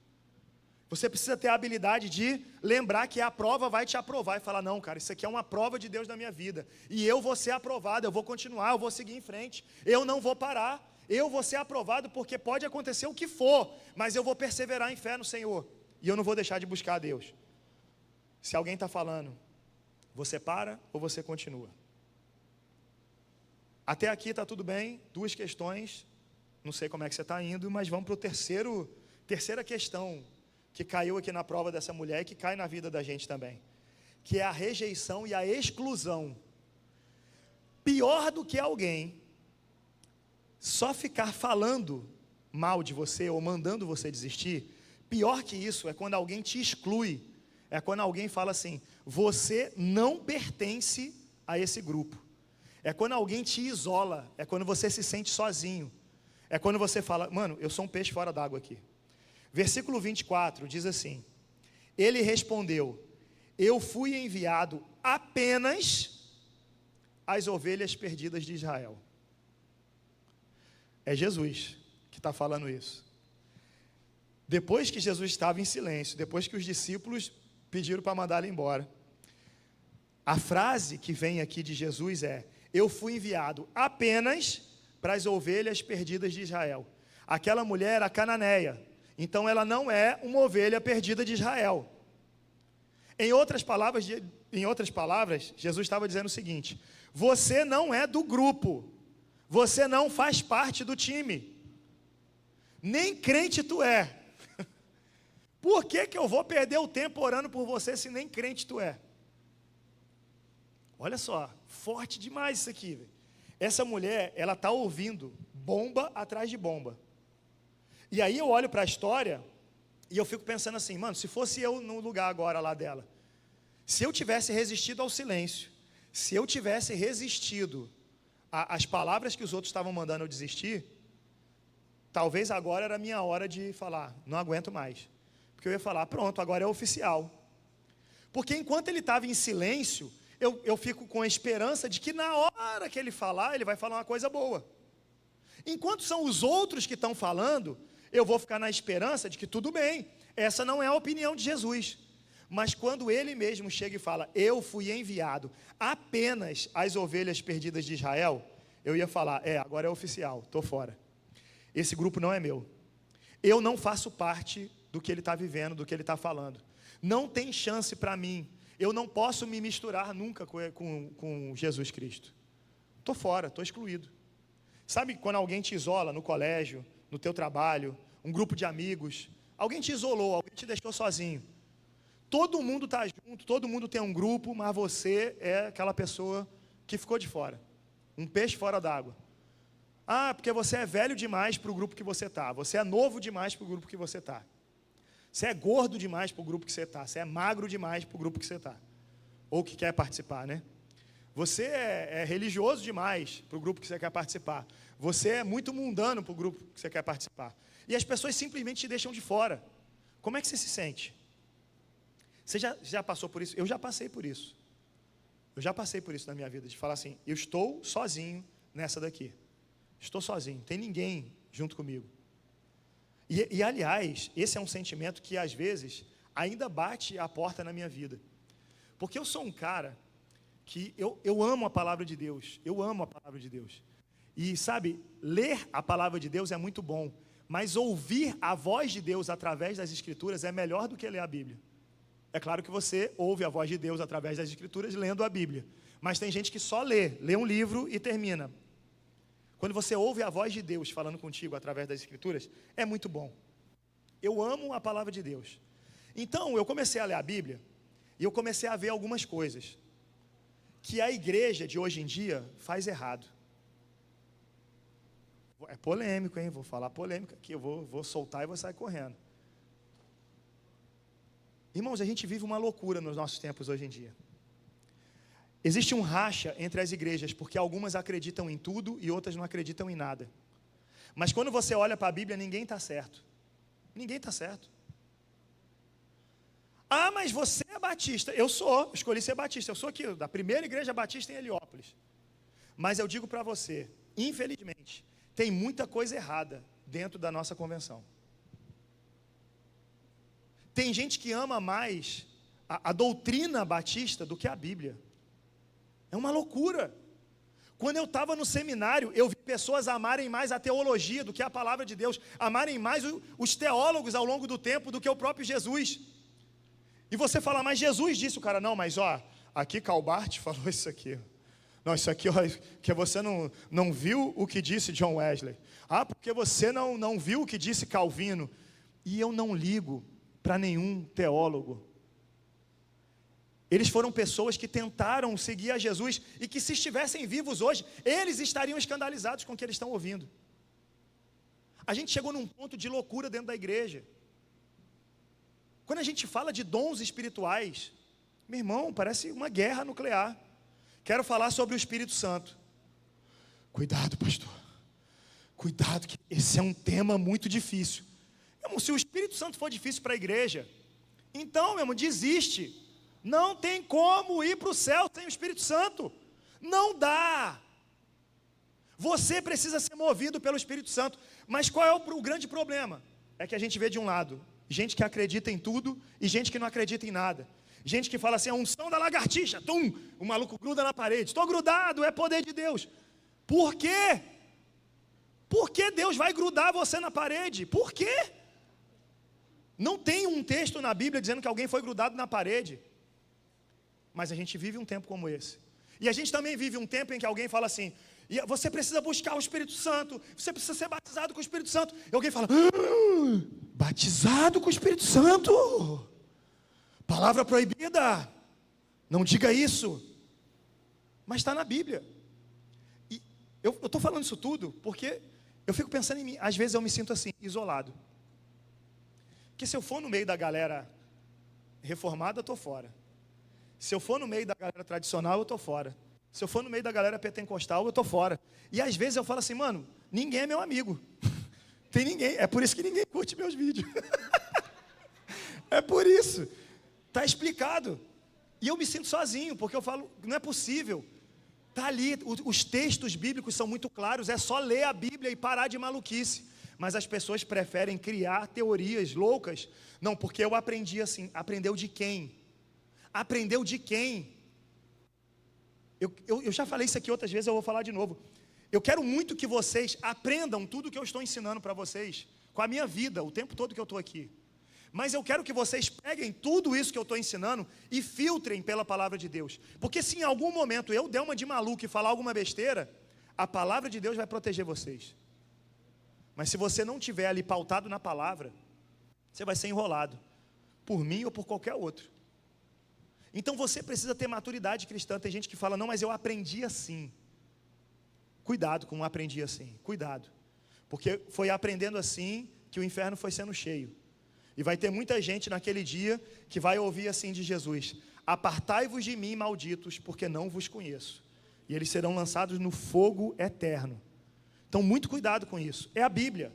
Você precisa ter a habilidade de lembrar que a prova vai te aprovar e falar: não, cara, isso aqui é uma prova de Deus na minha vida, e eu vou ser aprovado, eu vou continuar, eu vou seguir em frente, eu não vou parar, eu vou ser aprovado porque pode acontecer o que for, mas eu vou perseverar em fé no Senhor, e eu não vou deixar de buscar a Deus. Se alguém está falando, você para ou você continua? Até aqui está tudo bem, 2 questões, não sei como é que você está indo, mas vamos para o terceira questão que caiu aqui na prova dessa mulher e que cai na vida da gente também, que é a rejeição e a exclusão. Pior do que alguém só ficar falando mal de você ou mandando você desistir, pior que isso é quando alguém te exclui, é quando alguém fala assim: você não pertence a esse grupo. É quando alguém te isola, é quando você se sente sozinho, é quando você fala: mano, eu sou um peixe fora d'água aqui. Versículo 24 diz assim: ele respondeu: eu fui enviado apenas às ovelhas perdidas de Israel. É Jesus que está falando isso. Depois que Jesus estava em silêncio, depois que os discípulos pediram para mandar ele embora, a frase que vem aqui de Jesus é: eu fui enviado apenas para as ovelhas perdidas de Israel. Aquela mulher era cananeia, então ela não é uma ovelha perdida de Israel. Em outras palavras, Jesus estava dizendo o seguinte: você não é do grupo, você não faz parte do time, nem crente tu é. Por que eu vou perder o tempo orando por você se nem crente tu é? Olha só, forte demais isso aqui, véio. Essa mulher, ela está ouvindo bomba atrás de bomba. E aí eu olho para a história e eu fico pensando assim: mano, se fosse eu no lugar agora lá dela, se eu tivesse resistido ao silêncio, se eu tivesse resistido às palavras que os outros estavam mandando eu desistir, talvez agora era a minha hora de falar: não aguento mais. Porque eu ia falar: pronto, agora é oficial. Porque enquanto ele estava em silêncio, eu fico com a esperança de que na hora que ele falar, ele vai falar uma coisa boa. Enquanto são os outros que estão falando, eu vou ficar na esperança de que tudo bem, essa não é a opinião de Jesus. Mas quando ele mesmo chega e fala: eu fui enviado apenas às ovelhas perdidas de Israel, eu ia falar: agora é oficial, estou fora. Esse grupo não é meu. Eu não faço parte do que ele está vivendo, do que ele está falando. Não tem chance para mim. Eu não posso me misturar nunca com Jesus Cristo. Estou fora, estou excluído. Sabe quando alguém te isola no colégio, no teu trabalho, um grupo de amigos, alguém te isolou, alguém te deixou sozinho. Todo mundo está junto, todo mundo tem um grupo, mas você é aquela pessoa que ficou de fora. Um peixe fora d'água. Ah, porque você é velho demais para o grupo que você está. Você é novo demais para o grupo que você está. Você é gordo demais para o grupo que você está. Você é magro demais para o grupo que você está. Ou que quer participar, né? Você é religioso demais para o grupo que você quer participar. Você é muito mundano para o grupo que você quer participar. E as pessoas simplesmente te deixam de fora. Como é que você se sente? Você já passou por isso? Eu já passei por isso. Eu já passei por isso na minha vida, de falar assim, eu estou sozinho nessa daqui. Estou sozinho, não tem ninguém junto comigo. E aliás, esse é um sentimento que às vezes ainda bate a porta na minha vida. Porque eu sou um cara que eu amo a palavra de Deus. Eu amo a palavra de Deus. E sabe, ler a palavra de Deus é muito bom. Mas ouvir a voz de Deus através das Escrituras é melhor do que ler a Bíblia. É claro que você ouve a voz de Deus através das Escrituras lendo a Bíblia. Mas tem gente que só lê um livro e termina. Quando você ouve a voz de Deus falando contigo através das Escrituras, é muito bom. Eu amo a palavra de Deus. Então, eu comecei a ler a Bíblia e eu comecei a ver algumas coisas que a igreja de hoje em dia faz errado. É polêmico, hein? Vou falar polêmica aqui, eu vou soltar e vou sair correndo. Irmãos, a gente vive uma loucura nos nossos tempos hoje em dia. Existe um racha entre as igrejas, porque algumas acreditam em tudo e outras não acreditam em nada. Mas quando você olha para a Bíblia, ninguém está certo. Ninguém está certo. Ah, mas você é batista. Eu escolhi ser batista. Eu sou aqui, da primeira igreja batista em Heliópolis. Mas eu digo para você, infelizmente, tem muita coisa errada dentro da nossa convenção. Tem gente que ama mais a doutrina batista do que a Bíblia. É uma loucura. Quando eu estava no seminário, eu vi pessoas amarem mais a teologia do que a palavra de Deus, amarem mais os teólogos ao longo do tempo do que o próprio Jesus. E você fala, mas Jesus disse, o cara, não, mas ó, aqui Calbart falou isso aqui. Não, isso aqui, ó, que você não viu o que disse John Wesley. Ah, porque você não viu o que disse Calvino. E eu não ligo para nenhum teólogo. Eles foram pessoas que tentaram seguir a Jesus e que, se estivessem vivos hoje, eles estariam escandalizados com o que eles estão ouvindo. A gente chegou num ponto de loucura dentro da igreja. Quando a gente fala de dons espirituais, meu irmão, parece uma guerra nuclear. Quero falar sobre o Espírito Santo. Cuidado, pastor. Cuidado, que esse é um tema muito difícil. Irmão, se o Espírito Santo for difícil para a igreja, então, meu irmão, desiste. Não tem como ir para o céu sem o Espírito Santo. Não dá. Você precisa ser movido pelo Espírito Santo. Mas qual é o grande problema? É que a gente vê de um lado, gente que acredita em tudo e gente que não acredita em nada. Gente que fala assim, a unção da lagartixa, tum, o maluco gruda na parede. Estou grudado, é poder de Deus. Por quê? Por que Deus vai grudar você na parede? Por quê? Não tem um texto na Bíblia dizendo que alguém foi grudado na parede. Mas a gente vive um tempo como esse. E a gente também vive um tempo em que alguém fala assim, você precisa buscar o Espírito Santo, você precisa ser batizado com o Espírito Santo. E alguém fala, batizado com o Espírito Santo? Palavra proibida. Não diga isso. Mas está na Bíblia. E eu estou falando isso tudo porque eu fico pensando em mim. Às vezes eu me sinto assim, isolado. Porque se eu for no meio da galera reformada, eu estou fora. Se eu for no meio da galera tradicional, eu estou fora. Se eu for no meio da galera pentecostal, eu estou fora. E às vezes eu falo assim, mano, ninguém é meu amigo. Tem ninguém. É por isso que ninguém curte meus vídeos. É por isso. Está explicado. E eu me sinto sozinho, porque eu falo, não é possível. Está ali, os textos bíblicos são muito claros, é só ler a Bíblia e parar de maluquice. Mas as pessoas preferem criar teorias loucas. Não, porque eu aprendi assim. Aprendeu de quem? Aprendeu de quem? Eu já falei isso aqui outras vezes, eu vou falar de novo. Eu quero muito que vocês aprendam tudo que eu estou ensinando para vocês, com a minha vida, o tempo todo que eu estou aqui. Mas eu quero que vocês peguem tudo isso que eu estou ensinando e filtrem pela palavra de Deus. Porque se em algum momento eu der uma de maluco e falar alguma besteira, a palavra de Deus vai proteger vocês. Mas se você não estiver ali pautado na palavra, você vai ser enrolado, por mim ou por qualquer outro. Então você precisa ter maturidade cristã. Tem gente que fala, não, mas eu aprendi assim. Cuidado com aprendi assim, cuidado. Porque foi aprendendo assim que o inferno foi sendo cheio. E vai ter muita gente naquele dia que vai ouvir assim de Jesus: apartai-vos de mim, malditos, porque não vos conheço. E eles serão lançados no fogo eterno. Então muito cuidado com isso, é a Bíblia.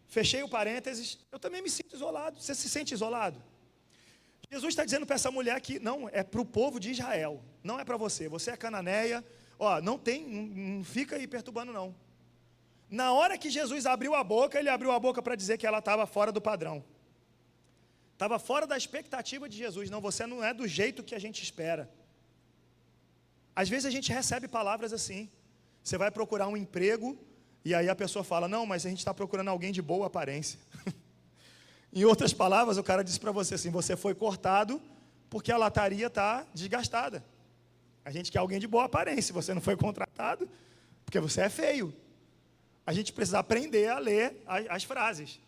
Fechei o parênteses, eu também me sinto isolado. Você se sente isolado? Jesus está dizendo para essa mulher que não, é para o povo de Israel, não é para você. Você é cananeia, ó, não fica aí perturbando não. Na hora que Jesus abriu a boca, ele abriu a boca para dizer que ela estava fora do padrão. Estava fora da expectativa de Jesus. Não, você não é do jeito que a gente espera. Às vezes a gente recebe palavras assim. Você vai procurar um emprego e aí a pessoa fala, não, mas a gente está procurando alguém de boa aparência. Em outras palavras, o cara disse para você assim, você foi cortado porque a lataria está desgastada. A gente quer alguém de boa aparência, você não foi contratado porque você é feio. A gente precisa aprender a ler as frases,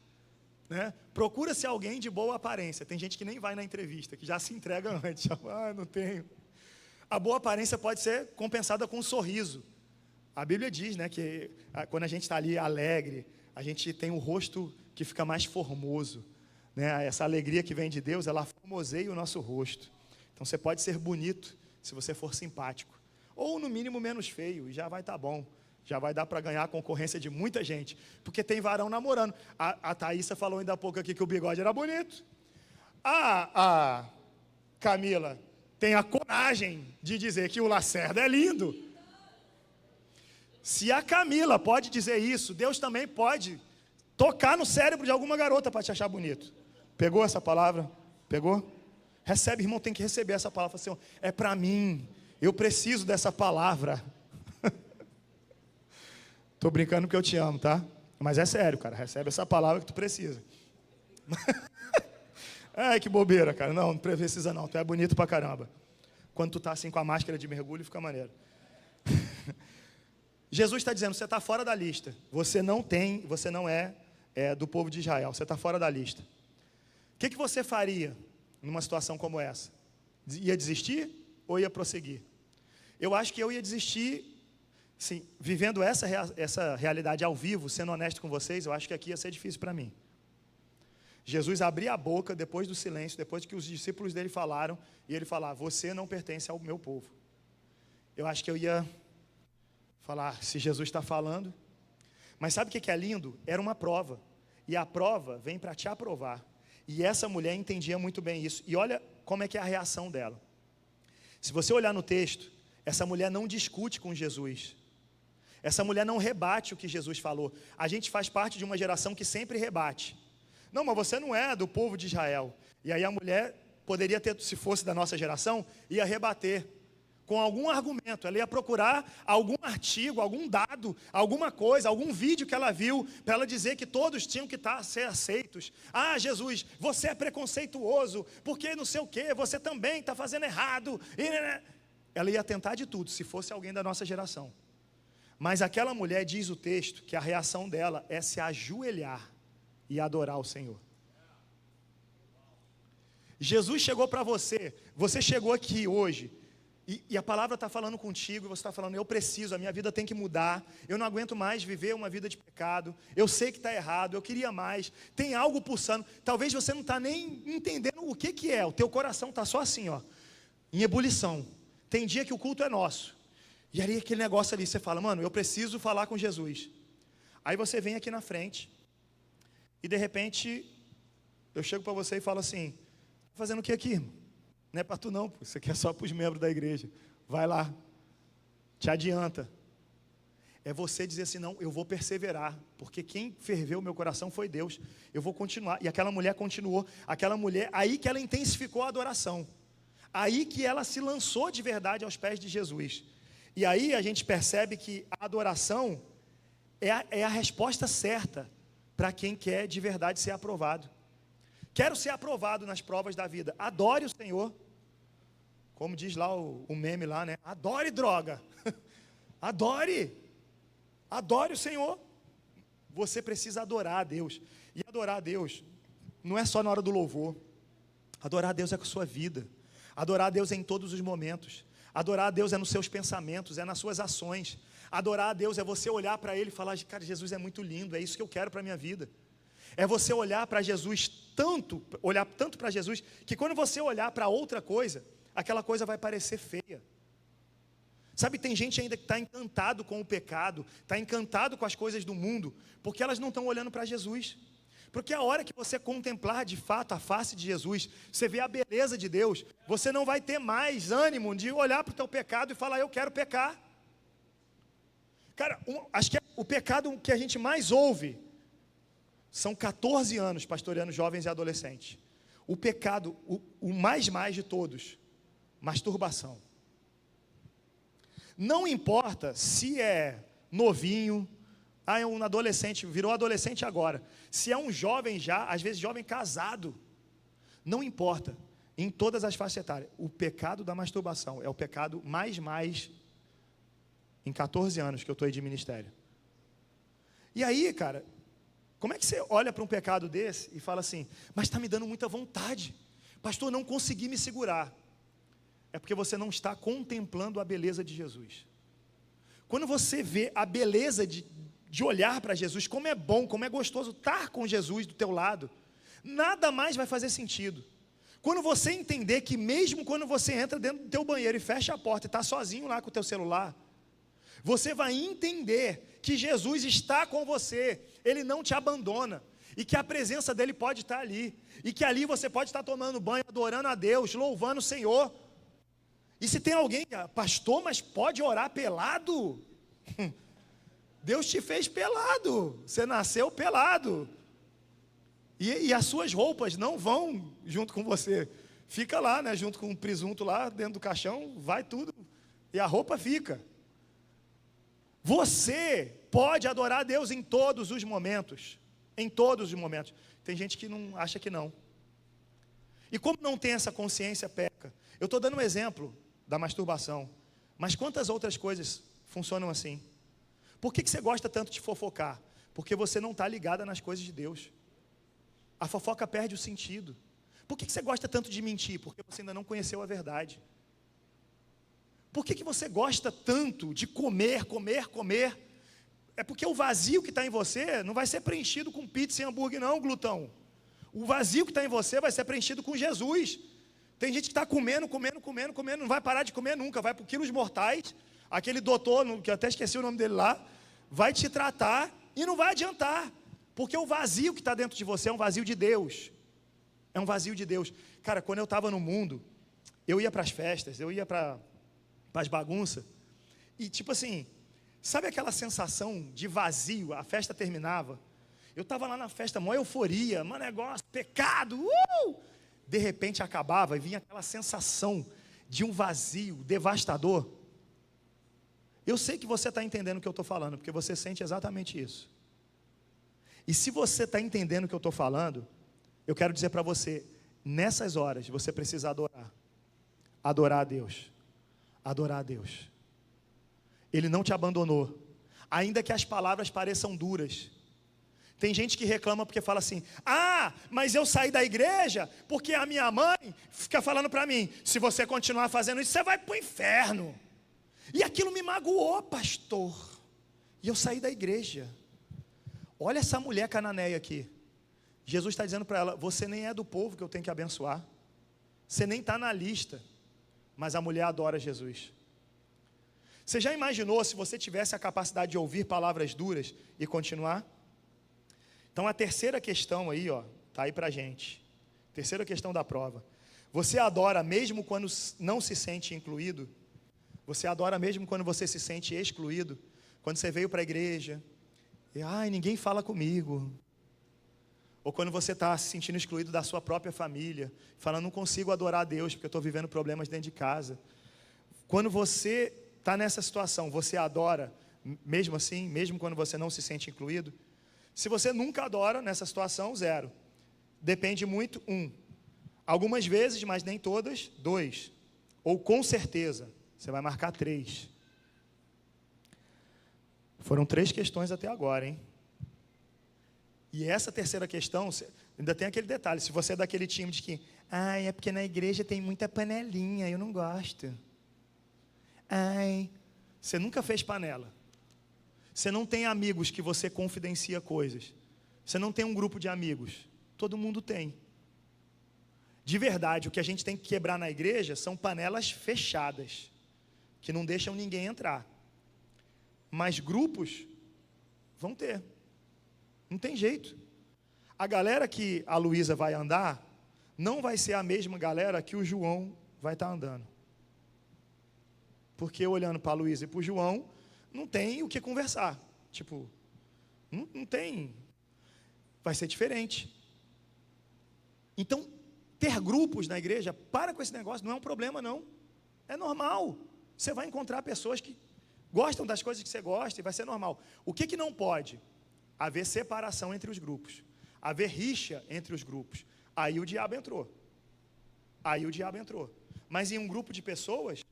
né? Procura-se alguém de boa aparência. Tem gente que nem vai na entrevista, que já se entrega antes. Não tenho. A boa aparência pode ser compensada com um sorriso. A Bíblia diz, né, que quando a gente está ali alegre, a gente tem um rosto que fica mais formoso, né? Essa alegria que vem de Deus, ela formoseia o nosso rosto. Então você pode ser bonito se você for simpático, ou no mínimo menos feio, e já vai estar bom. Já vai dar para ganhar a concorrência de muita gente, porque tem varão namorando. A Thaísa falou ainda há pouco aqui que o bigode era bonito. A Camila tem a coragem de dizer que o Lacerda é lindo. Se a Camila pode dizer isso, Deus também pode tocar no cérebro de alguma garota para te achar bonito. Pegou essa palavra? Pegou? Recebe, irmão, tem que receber essa palavra. Assim, é para mim, eu preciso dessa palavra. Tô brincando porque eu te amo, tá? Mas é sério, cara, recebe essa palavra que tu precisa. Ai, que bobeira, cara. Não precisa não, tu é bonito pra caramba. Quando tu tá assim com a máscara de mergulho, fica maneiro. Jesus está dizendo, você está fora da lista. Você não é do povo de Israel, você está fora da lista. O que você faria numa situação como essa? Ia desistir ou ia prosseguir? Eu acho que eu ia desistir. Sim, vivendo essa realidade ao vivo, sendo honesto com vocês, eu acho que aqui ia ser difícil para mim. Jesus abria a boca depois do silêncio, depois que os discípulos dele falaram, e ele falar, você não pertence ao meu povo. Eu acho que eu ia falar, se Jesus está falando. Mas sabe o que é lindo? Era uma prova, e a prova vem para te aprovar. E essa mulher entendia muito bem isso, e olha como é que é a reação dela. Se você olhar no texto, essa mulher não discute com Jesus. Essa mulher não rebate o que Jesus falou. A gente faz parte de uma geração que sempre rebate. Não, mas você não é do povo de Israel. E aí a mulher poderia ter, se fosse da nossa geração, ia rebater com algum argumento. Ela ia procurar algum artigo, algum dado, alguma coisa, algum vídeo que ela viu, para ela dizer que todos tinham que ser aceitos. Ah, Jesus, você é preconceituoso, porque não sei o quê, você também está fazendo errado. Ela ia tentar de tudo, se fosse alguém da nossa geração. Mas aquela mulher, diz o texto, que a reação dela é se ajoelhar e adorar o Senhor. Jesus chegou para você chegou aqui hoje, e a palavra está falando contigo, e você está falando, eu preciso, a minha vida tem que mudar, eu não aguento mais viver uma vida de pecado, eu sei que está errado, eu queria mais, tem algo pulsando, talvez você não está nem entendendo o que é, o teu coração está só assim, ó, em ebulição. Tem dia que o culto é nosso, e aí aquele negócio ali, você fala, mano, eu preciso falar com Jesus. Aí você vem aqui na frente, e de repente, eu chego para você e falo assim, fazendo o que aqui, irmão? Não é para tu não, isso aqui é só para os membros da igreja. Vai lá, te adianta. É você dizer assim, não, eu vou perseverar, porque quem ferveu o meu coração foi Deus, eu vou continuar. E aquela mulher continuou, aquela mulher, aí que ela intensificou a adoração, aí que ela se lançou de verdade aos pés de Jesus. E aí a gente percebe que a adoração é a resposta certa para quem quer de verdade ser aprovado. Quero ser aprovado nas provas da vida. Adore o Senhor. Como diz lá o meme lá, né? Adore droga. Adore. Adore o Senhor. você precisa adorar a Deus. E adorar a Deus não é só na hora do louvor. Adorar a Deus é com a sua vida. Adorar a Deus é em todos os momentos. Adorar a Deus é nos seus pensamentos, é nas suas ações. Adorar a Deus é você olhar para Ele e falar, cara, Jesus é muito lindo, é isso que eu quero para a minha vida. É você olhar para Jesus olhar tanto para Jesus, que quando você olhar para outra coisa, aquela coisa vai parecer feia. Sabe, tem gente ainda que está encantado com o pecado, está encantado com as coisas do mundo, porque elas não estão olhando para Jesus. Porque a hora que você contemplar de fato a face de Jesus, você vê a beleza de Deus, você não vai ter mais ânimo de olhar para o teu pecado e falar, eu quero pecar. Cara, acho que o pecado que a gente mais ouve, são 14 anos pastoreando jovens e adolescentes. O pecado, o mais de todos, masturbação. Não importa se é novinho, é um adolescente, virou adolescente agora. Se é um jovem já, às vezes jovem casado. Não importa, em todas as faixas etárias. O pecado da masturbação é o pecado mais em 14 anos que eu estou aí de ministério. E aí, cara, como é que você olha para um pecado desse e fala assim, mas está me dando muita vontade, pastor, não consegui me segurar. É porque você não está contemplando a beleza de Jesus. Quando você vê a beleza de olhar para Jesus, como é bom, como é gostoso estar com Jesus do teu lado, nada mais vai fazer sentido. Quando você entender que mesmo quando você entra dentro do teu banheiro e fecha a porta e está sozinho lá com o teu celular, você vai entender que Jesus está com você, Ele não te abandona, e que a presença dEle pode estar ali, e que ali você pode estar tomando banho, adorando a Deus, louvando o Senhor. E se tem alguém, pastor, mas pode orar pelado? Deus te fez pelado, você nasceu pelado, e as suas roupas não vão junto com você, fica lá, né, junto com o presunto lá dentro do caixão, vai tudo, e a roupa fica. Você pode adorar a Deus em todos os momentos. Em todos os momentos. Tem gente que não acha que não. E como não tem essa consciência, peca. Eu estou dando um exemplo da masturbação. Mas quantas outras coisas funcionam assim? Por que você gosta tanto de fofocar? Porque você não está ligada nas coisas de Deus. A fofoca perde o sentido. Por que você gosta tanto de mentir? Porque você ainda não conheceu a verdade. Por que você gosta tanto de comer? É porque o vazio que está em você não vai ser preenchido com pizza e hambúrguer não, glutão. O vazio que está em você vai ser preenchido com Jesus. Tem gente que está comendo, não vai parar de comer nunca, vai para o Quilos Mortais, aquele doutor, que eu até esqueci o nome dele lá, vai te tratar e não vai adiantar, porque o vazio que está dentro de você é um vazio de Deus. É um vazio de Deus. Cara, quando eu estava no mundo, eu ia para as festas, eu ia para as bagunças, e tipo assim, sabe aquela sensação de vazio? A festa terminava, eu estava lá na festa, maior euforia, maior negócio, pecado, de repente acabava e vinha aquela sensação de um vazio devastador. Eu sei que você está entendendo o que eu estou falando, porque você sente exatamente isso. E se você está entendendo o que eu estou falando, eu quero dizer para você, nessas horas você precisa adorar a Deus. Adorar a Deus. Ele não te abandonou, ainda que as palavras pareçam duras. Tem gente que reclama porque fala assim, mas eu saí da igreja porque a minha mãe fica falando para mim, se você continuar fazendo isso, você vai para o inferno. E aquilo me magoou, pastor, e eu saí da igreja. Olha essa mulher cananeia aqui, Jesus está dizendo para ela, você nem é do povo que eu tenho que abençoar, você nem está na lista, mas a mulher adora Jesus. Você já imaginou se você tivesse a capacidade de ouvir palavras duras e continuar? Então a terceira questão aí, está aí para a gente. Terceira questão da prova. Você adora mesmo quando não se sente incluído? Você adora mesmo quando você se sente excluído? Quando você veio para a igreja e ninguém fala comigo. Ou quando você está se sentindo excluído da sua própria família, falando, não consigo adorar a Deus porque eu estou vivendo problemas dentro de casa. Quando você está nessa situação, você adora mesmo assim, mesmo quando você não se sente incluído? Se você nunca adora nessa situação, 0. Depende muito, 1. Algumas vezes, mas nem todas, 2. Ou com certeza, você vai marcar 3. Foram 3 questões até agora, hein? E essa terceira questão, ainda tem aquele detalhe, se você é daquele time de que, é porque na igreja tem muita panelinha, eu não gosto. Você nunca fez panela. Você não tem amigos que você confidencia coisas. Você não tem um grupo de amigos. Todo mundo tem. De verdade, o que a gente tem que quebrar na igreja são panelas fechadas, que não deixam ninguém entrar. Mas grupos vão ter. Não tem jeito. A galera que a Luísa vai andar não vai ser a mesma galera que o João vai estar andando. Porque olhando para a Luísa e para o João, não tem o que conversar. Tipo, não tem. Vai ser diferente. Então, ter grupos na igreja, para com esse negócio, não é um problema não. É normal. Você vai encontrar pessoas que gostam das coisas que você gosta e vai ser normal. O que não pode? Haver separação entre os grupos. Haver rixa entre os grupos. Aí o diabo entrou. Mas em um grupo de pessoas,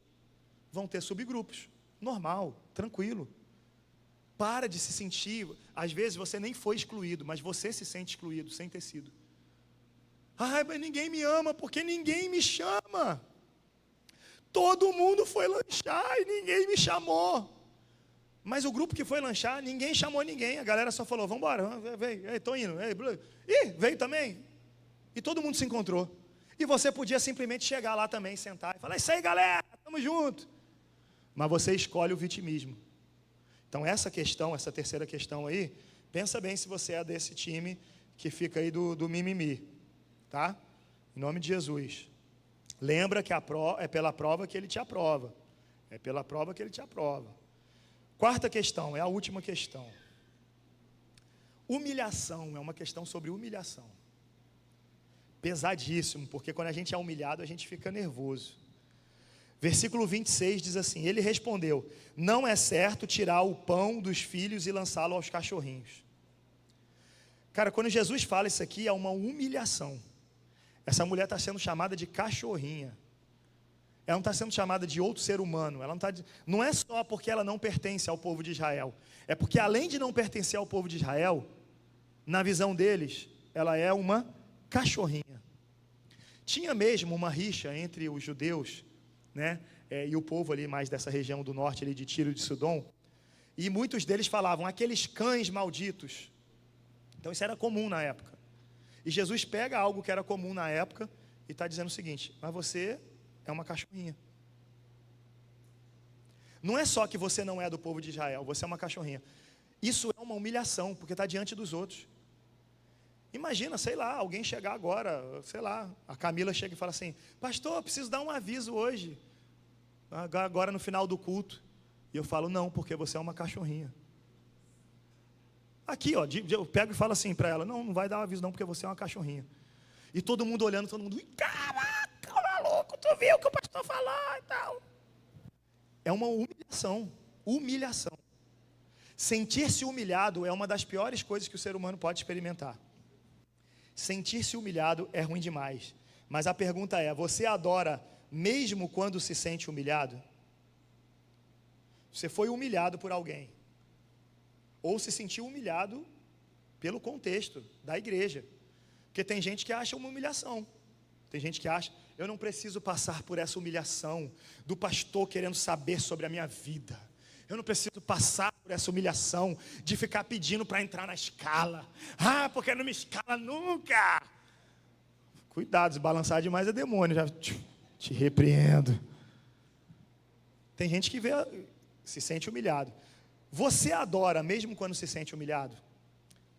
vão ter subgrupos. Normal, tranquilo. Para de se sentir, às vezes você nem foi excluído, mas você se sente excluído, sem ter sido. Mas ninguém me ama, porque ninguém me chama. Todo mundo foi lanchar e ninguém me chamou. Mas o grupo que foi lanchar, ninguém chamou ninguém. A galera só falou, vamos embora, estou indo. Veio também. E todo mundo se encontrou. E você podia simplesmente chegar lá também, sentar e falar, isso aí galera, estamos juntos. Mas você escolhe o vitimismo. Então essa questão, essa terceira questão aí, pensa bem se você é desse time que fica aí do mimimi. Tá? Em nome de Jesus. Lembra que é pela prova que ele te aprova. É pela prova que ele te aprova. Quarta questão, é a última questão. Humilhação, é uma questão sobre humilhação. Pesadíssimo, porque quando a gente é humilhado, a gente fica nervoso. Versículo 26 diz assim, ele respondeu, não é certo tirar o pão dos filhos e lançá-lo aos cachorrinhos. Cara, quando Jesus fala isso aqui, é uma humilhação. Essa mulher está sendo chamada de cachorrinha. Ela não está sendo chamada de outro ser humano. Ela não é só porque ela não pertence ao povo de Israel. É porque além de não pertencer ao povo de Israel, na visão deles, ela é uma cachorrinha. Tinha mesmo uma rixa entre os judeus, né, e o povo ali mais dessa região do norte ali de Tiro e de Sidom. E muitos deles falavam, aqueles cães malditos. Então isso era comum na época. E Jesus pega algo que era comum na época e está dizendo o seguinte, mas você é uma cachorrinha. Não é só que você não é do povo de Israel, você é uma cachorrinha. Isso é uma humilhação, porque está diante dos outros. Imagina, sei lá, alguém chegar agora, sei lá, a Camila chega e fala assim, pastor, preciso dar um aviso hoje, agora no final do culto. E eu falo, não, porque você é uma cachorrinha. Aqui, ó, eu pego e falo assim para ela, não vai dar um aviso não, porque você é uma cachorrinha. E todo mundo olhando, todo mundo, caraca, maluco, tu viu o que o pastor falou e tal. É uma humilhação. Sentir-se humilhado é uma das piores coisas que o ser humano pode experimentar. Sentir-se humilhado é ruim demais. Mas a pergunta é, você adora mesmo quando se sente humilhado? Você foi humilhado por alguém. Ou se sentiu humilhado pelo contexto da igreja. Porque tem gente que acha uma humilhação. Tem gente que acha, eu não preciso passar por essa humilhação do pastor querendo saber sobre a minha vida. Eu não preciso passar por essa humilhação de ficar pedindo para entrar na escala. Porque não me escala nunca. Cuidado, se balançar demais é demônio. Já te repreendo. Tem gente que se sente humilhado. Você adora mesmo quando se sente humilhado?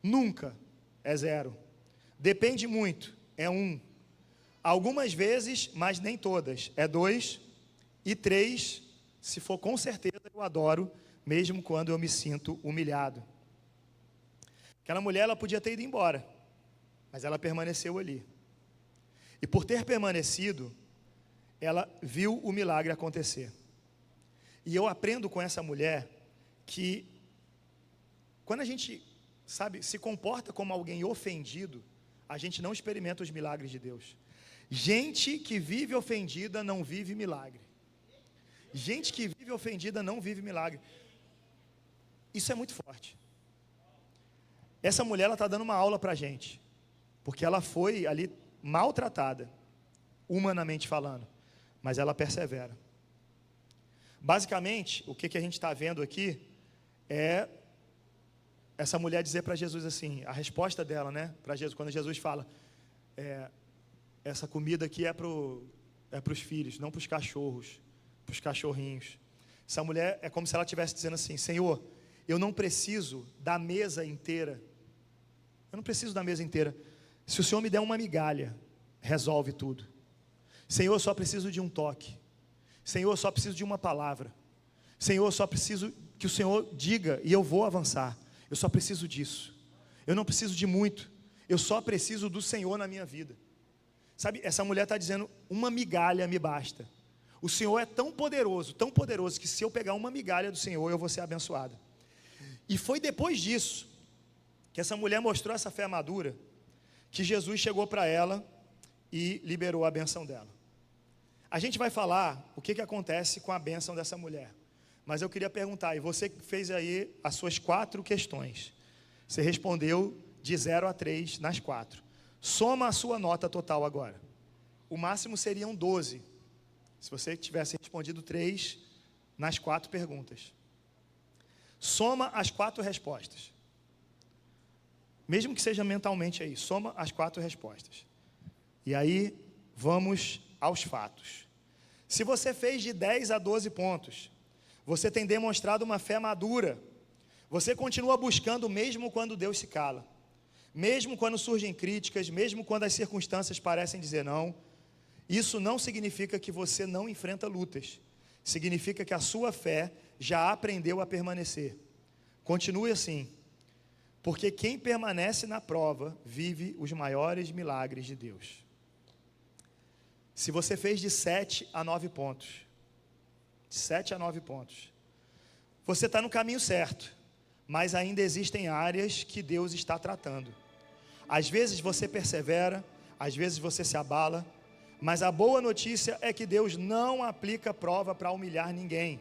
Nunca, é 0. Depende muito, é 1. Algumas vezes, mas nem todas, é 2. E 3, se for com certeza, eu adoro, mesmo quando eu me sinto humilhado. Aquela mulher, ela podia ter ido embora, mas ela permaneceu ali. E por ter permanecido, ela viu o milagre acontecer. E eu aprendo com essa mulher que quando a gente, se comporta como alguém ofendido, a gente não experimenta os milagres de Deus. Gente que vive ofendida não vive milagre. Gente que vive ofendida não vive milagre. Isso é muito forte. Essa mulher, ela está dando uma aula para a gente, porque ela foi ali maltratada, humanamente falando, mas ela persevera. Basicamente, o que a gente está vendo aqui é essa mulher dizer para Jesus assim, a resposta dela, né, para Jesus, quando Jesus fala, essa comida aqui é para os filhos, não para os cachorros, para os cachorrinhos. Essa mulher é como se ela estivesse dizendo assim, Senhor, eu não preciso da mesa inteira, eu não preciso da mesa inteira, se o Senhor me der uma migalha, resolve tudo. Senhor, eu só preciso de um toque. Senhor, eu só preciso de uma palavra. Senhor, eu só preciso que o Senhor diga e eu vou avançar. Eu só preciso disso. Eu não preciso de muito. Eu só preciso do Senhor na minha vida. Sabe, essa mulher está dizendo, uma migalha me basta. O Senhor é tão poderoso que se eu pegar uma migalha do Senhor, eu vou ser abençoada. E foi depois disso, que essa mulher mostrou essa fé madura, que Jesus chegou para ela e liberou a bênção dela. A gente vai falar o que acontece com a bênção dessa mulher. Mas eu queria perguntar, e você que fez aí as suas 4 questões, você respondeu de 0 a 3 nas 4. Soma a sua nota total agora. O máximo seriam 12, se você tivesse respondido 3 nas 4 perguntas. Soma as 4 respostas. Mesmo que seja mentalmente aí, soma as 4 respostas. E aí, vamos aos fatos. Se você fez de 10 a 12 pontos, você tem demonstrado uma fé madura. Você continua buscando mesmo quando Deus se cala. Mesmo quando surgem críticas, mesmo quando as circunstâncias parecem dizer não. Isso não significa que você não enfrenta lutas. Significa que a sua fé já aprendeu a permanecer. Continue assim. Porque quem permanece na prova, vive os maiores milagres de Deus. Se você fez de 7 a 9 pontos, de 7 a 9 pontos, você está no caminho certo, mas ainda existem áreas que Deus está tratando. Às vezes você persevera, às vezes você se abala, mas a boa notícia é que Deus não aplica prova para humilhar ninguém.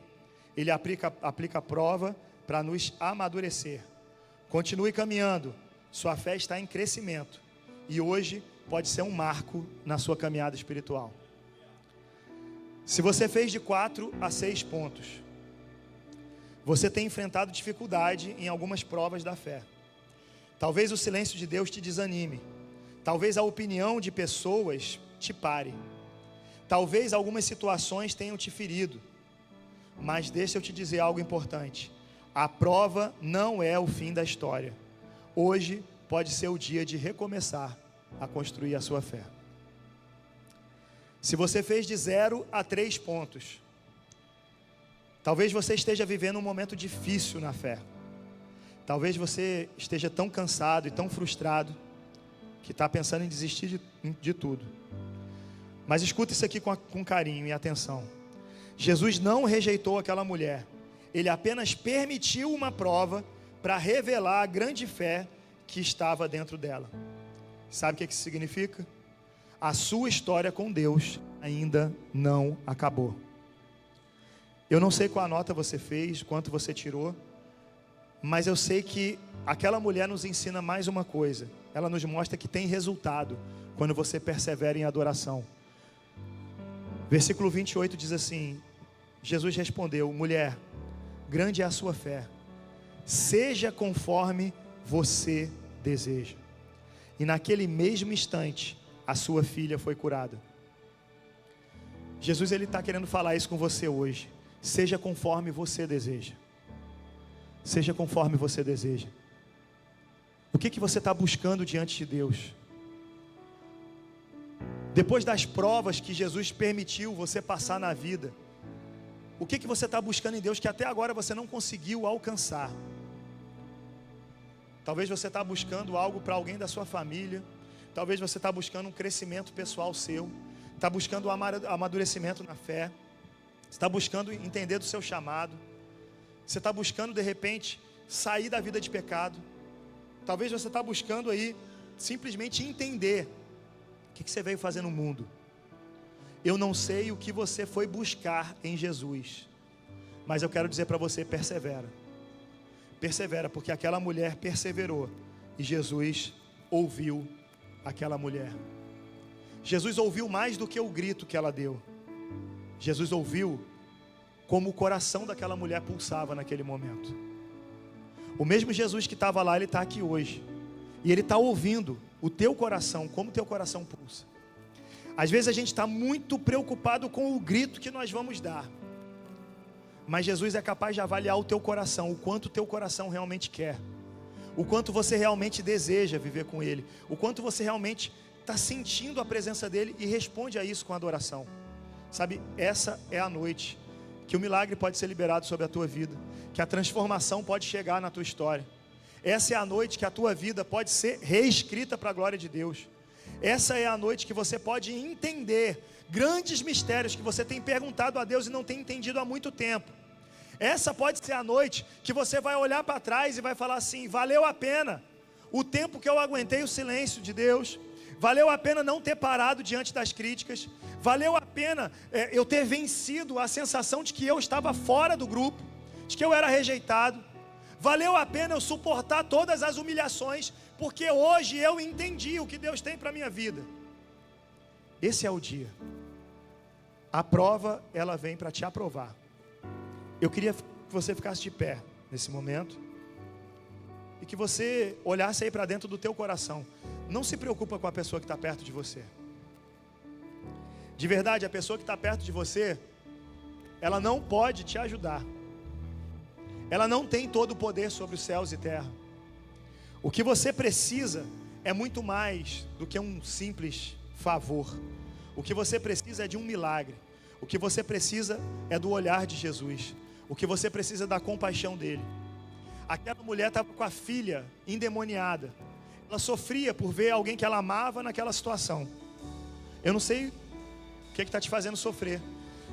Ele aplica prova para nos amadurecer. Continue caminhando, sua fé está em crescimento, e hoje pode ser um marco na sua caminhada espiritual. Se você fez de 4 a 6 pontos, você tem enfrentado dificuldade em algumas provas da fé. Talvez o silêncio de Deus te desanime. Talvez a opinião de pessoas te pare. Talvez algumas situações tenham te ferido. Mas deixa eu te dizer algo importante. A prova não é o fim da história. Hoje pode ser o dia de recomeçar a construir a sua fé. Se você fez de 0 a 3 pontos, talvez você esteja vivendo um momento difícil na fé. Talvez você esteja tão cansado e tão frustrado que está pensando em desistir de tudo. Mas escuta isso aqui com carinho e atenção. Jesus não rejeitou aquela mulher. Ele apenas permitiu uma prova para revelar a grande fé que estava dentro dela. Sabe o que isso significa? A sua história com Deus ainda não acabou. Eu não sei qual nota você fez, quanto você tirou, mas eu sei que aquela mulher nos ensina mais uma coisa. Ela nos mostra que tem resultado quando você persevera em adoração. Versículo 28 diz assim: Jesus respondeu: mulher, grande é a sua fé, seja conforme você deseja. E naquele mesmo instante, a sua filha foi curada. Jesus, Ele está querendo falar isso com você hoje. Seja conforme você deseja. Seja conforme você deseja. O que você está buscando diante de Deus? Depois das provas que Jesus permitiu você passar na vida, o que você está buscando em Deus que até agora você não conseguiu alcançar? Talvez você está buscando algo para alguém da sua família. Talvez você está buscando um crescimento pessoal seu. Está buscando um amadurecimento na fé. Está buscando entender do seu chamado. Você está buscando de repente sair da vida de pecado. Talvez você está buscando aí simplesmente entender o que você veio fazer no mundo. Eu não sei o que você foi buscar em Jesus, mas eu quero dizer para você: persevera. Persevera, porque aquela mulher perseverou E Jesus ouviu aquela mulher. Jesus ouviu mais do que o grito que ela deu. Jesus ouviu como o coração daquela mulher pulsava naquele momento. O mesmo Jesus que estava lá, Ele está aqui hoje. E Ele está ouvindo o teu coração, como o teu coração pulsa. Às vezes a gente está muito preocupado com o grito que nós vamos dar. Mas Jesus é capaz de avaliar o teu coração, o quanto o teu coração realmente quer. O quanto você realmente deseja viver com Ele. O quanto você realmente está sentindo a presença dEle e responde a isso com adoração. Sabe, essa é a noite que o milagre pode ser liberado sobre a tua vida, que a transformação pode chegar na tua história. Essa é a noite que a tua vida pode ser reescrita para a glória de Deus. Essa é a noite que você pode entender grandes mistérios que você tem perguntado a Deus e não tem entendido há muito tempo. Essa pode ser a noite que você vai olhar para trás e vai falar assim: valeu a pena o tempo que eu aguentei o silêncio de Deus, valeu a pena não ter parado diante das críticas, valeu a pena eu ter vencido a sensação de que eu estava fora do grupo, de que eu era rejeitado, valeu a pena eu suportar todas as humilhações, porque hoje eu entendi o que Deus tem para a minha vida. Esse é o dia. A prova, ela vem para te aprovar. Eu queria que você ficasse de pé nesse momento e que você olhasse aí para dentro do teu coração. Não se preocupa com a pessoa que está perto de você. De verdade, a pessoa que está perto de você, ela não pode te ajudar. Ela não tem todo o poder sobre os céus e terra. O que você precisa é muito mais do que um simples favor. O que você precisa é de um milagre. O que você precisa é do olhar de Jesus. O que você precisa é da compaixão dele. Aquela mulher estava com a filha endemoniada. Ela sofria por ver alguém que ela amava naquela situação. Eu não sei o que está te fazendo sofrer.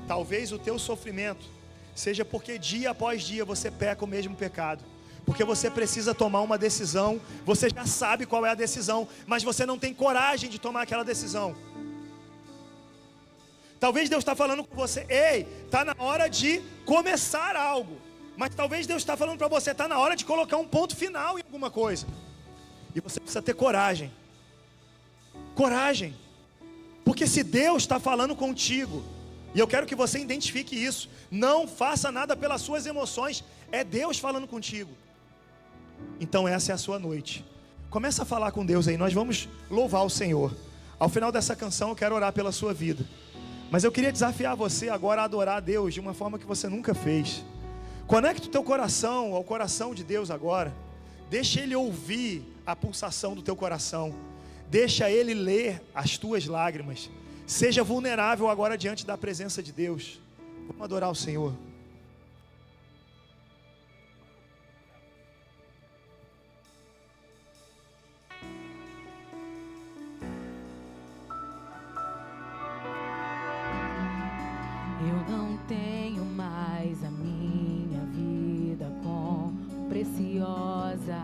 Talvez o teu sofrimento seja porque dia após dia você peca o mesmo pecado. Porque você precisa tomar uma decisão. Você já sabe qual é a decisão, mas você não tem coragem de tomar aquela decisão. Talvez Deus está falando com você: ei, está na hora de começar algo. Mas talvez Deus está falando para você: está na hora de colocar um ponto final em alguma coisa. E você precisa ter coragem. Coragem. Porque se Deus está falando contigo, e eu quero que você identifique isso, não faça nada pelas suas emoções, é Deus falando contigo. Então essa é a sua noite. Começa a falar com Deus aí, nós vamos louvar o Senhor. Ao final dessa canção eu quero orar pela sua vida. Mas eu queria desafiar você agora a adorar a Deus de uma forma que você nunca fez. Conecte o teu coração ao coração de Deus agora. Deixa Ele ouvir a pulsação do teu coração. Deixa Ele ler as tuas lágrimas. Seja vulnerável agora diante da presença de Deus. Vamos adorar o Senhor. Eu não tenho mais a minha vida como preciosa.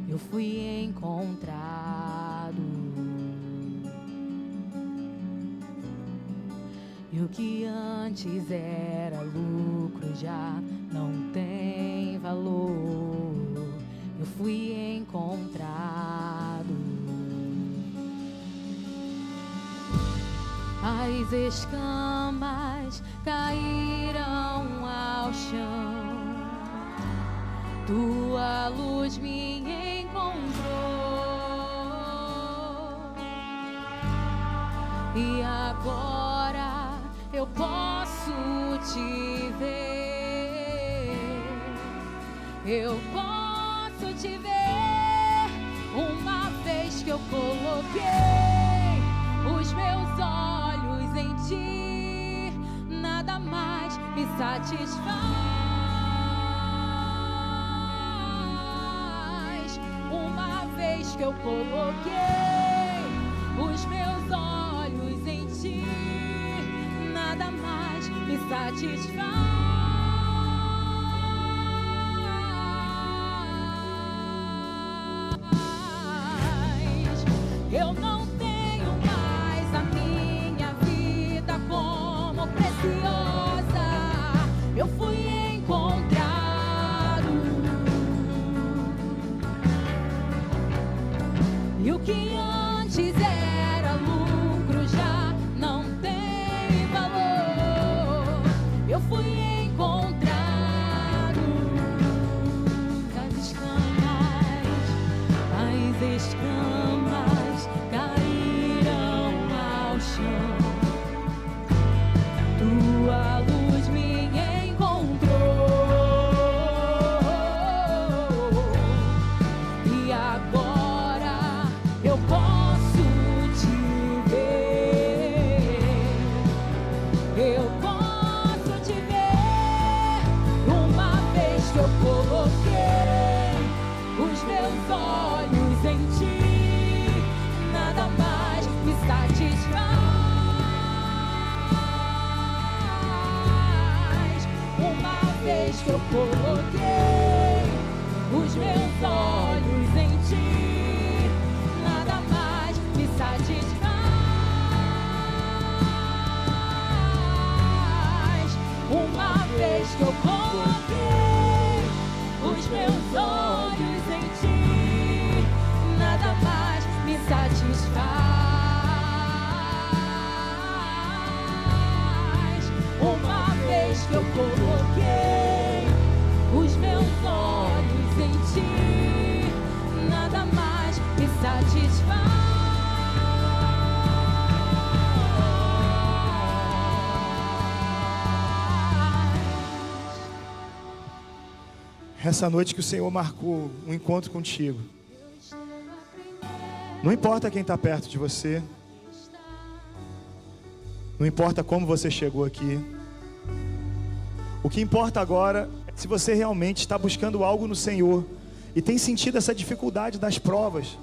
Eu fui encontrado. E o que antes era lucro já não tem valor. Eu fui encontrado. As escamas caíram ao chão. Tua luz me encontrou. E agora eu posso te ver. Eu posso te ver. Uma vez que eu coloquei os meus olhos em ti, nada mais me satisfaz. Uma vez que eu coloquei os meus olhos em ti, nada mais me satisfaz. Eu não tenho mais a minha vida como preciosa. Eu fui encontrado. coloquei os meus olhos em ti, nada mais me satisfaz. Uma vez que eu coloquei os meus olhos em ti, nada mais me satisfaz. Uma vez que eu coloquei os meus olhos em ti, nada mais me satisfaz. Essa noite que o Senhor marcou um encontro contigo. Não importa quem está perto de você. Não importa como você chegou aqui. O que importa agora é se você realmente está buscando algo no Senhor e tem sentido essa dificuldade das provas.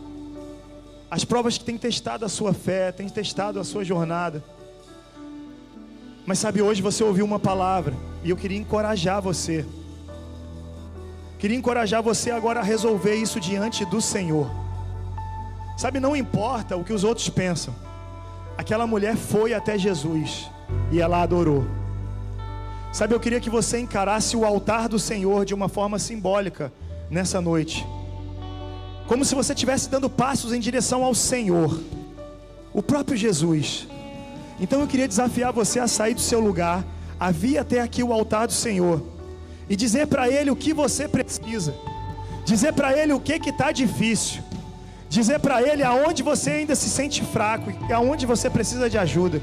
As provas que têm testado a sua fé, têm testado a sua jornada. Mas sabe, hoje você ouviu uma palavra e eu queria encorajar você. Queria encorajar você agora a resolver isso diante do Senhor. Sabe, não importa o que os outros pensam. Aquela mulher foi até Jesus e ela adorou. Sabe, eu queria que você encarasse o altar do Senhor de uma forma simbólica nessa noite. Como se você estivesse dando passos em direção ao Senhor, o próprio Jesus. Então eu queria desafiar você a sair do seu lugar, a vir até aqui o altar do Senhor e dizer para Ele o que você precisa. Dizer para Ele o que está difícil. Dizer para Ele aonde você ainda se sente fraco e aonde você precisa de ajuda.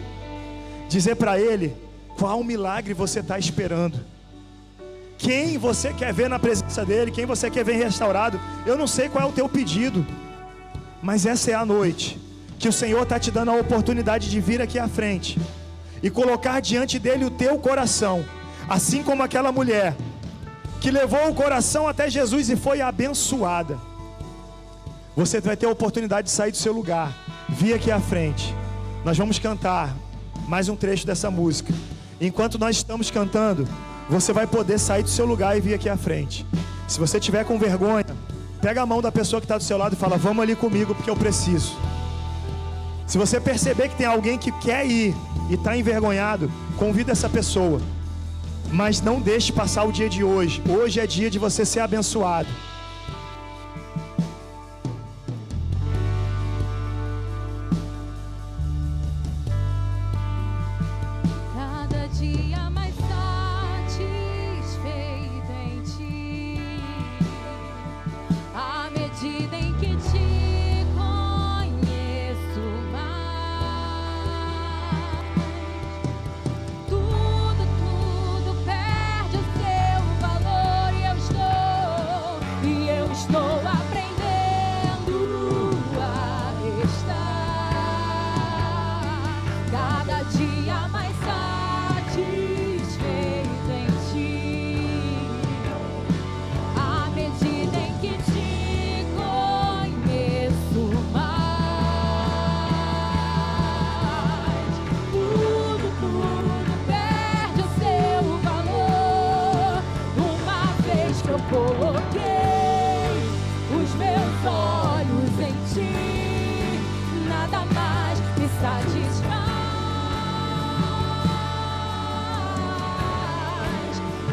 Dizer para Ele qual milagre você está esperando. Quem você quer ver na presença dEle, quem você quer ver restaurado. Eu não sei qual é o teu pedido, mas essa é a noite que o Senhor está te dando a oportunidade de vir aqui à frente e colocar diante dEle o teu coração. Assim como aquela mulher que levou o coração até Jesus e foi abençoada. Você vai ter a oportunidade de sair do seu lugar, vir aqui à frente. Nós vamos cantar mais um trecho dessa música. Enquanto nós estamos cantando, você vai poder sair do seu lugar e vir aqui à frente. Se você tiver com vergonha, pega a mão da pessoa que está do seu lado e fala: vamos ali comigo porque eu preciso. Se você perceber que tem alguém que quer ir e está envergonhado, convida essa pessoa. Mas não deixe passar o dia de hoje. Hoje é dia de você ser abençoado. Cada dia mais satisfeito em ti, à medida em que te conheço mais, tudo perde o seu valor e eu estou aprendendo a estar cada dia mais satisfeito em ti, à medida em que te conheço mais. Tudo perde o seu valor uma vez que eu coloquei os meus olhos em ti, nada mais me satisfaz.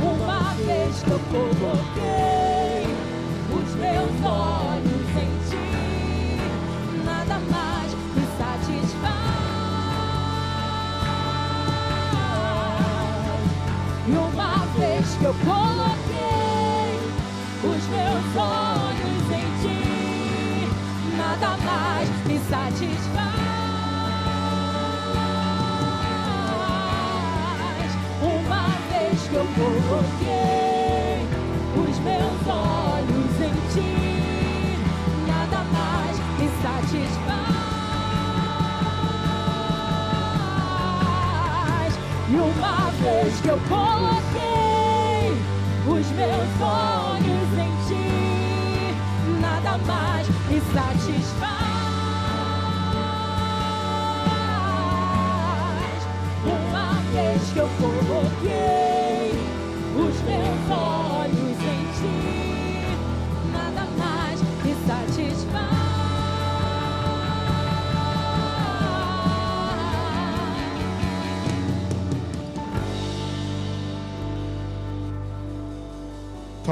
Uma vez que eu coloquei os meus olhos em ti, nada mais me satisfaz. E uma vez que eu coloquei os meus olhos em ti, nada mais me satisfaz. Uma vez que eu coloquei os meus olhos em ti, nada mais me satisfaz. E uma vez que eu coloquei os meus olhos em ti, nada mais me satisfaz. Uma vez que eu coloquei os meus olhos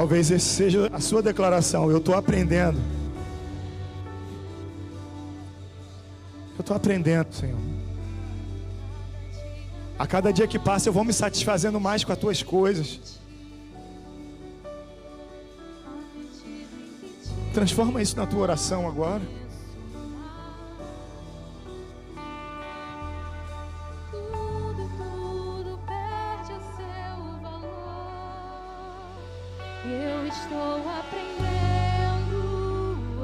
Talvez esse seja a sua declaração. Eu estou aprendendo. Eu estou aprendendo, Senhor. A cada dia que passa eu vou me satisfazendo mais com as tuas coisas. Transforma isso na tua oração agora. Tudo perde o seu valor. Eu estou aprendendo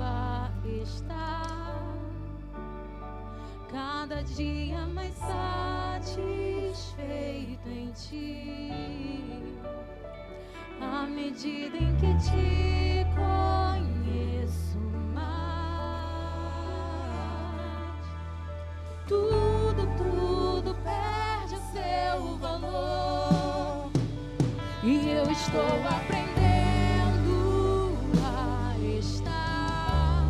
a estar cada dia mais satisfeito em ti, à medida em que te conheço mais. Tudo perde o seu valor, e eu estou aprendendo a estar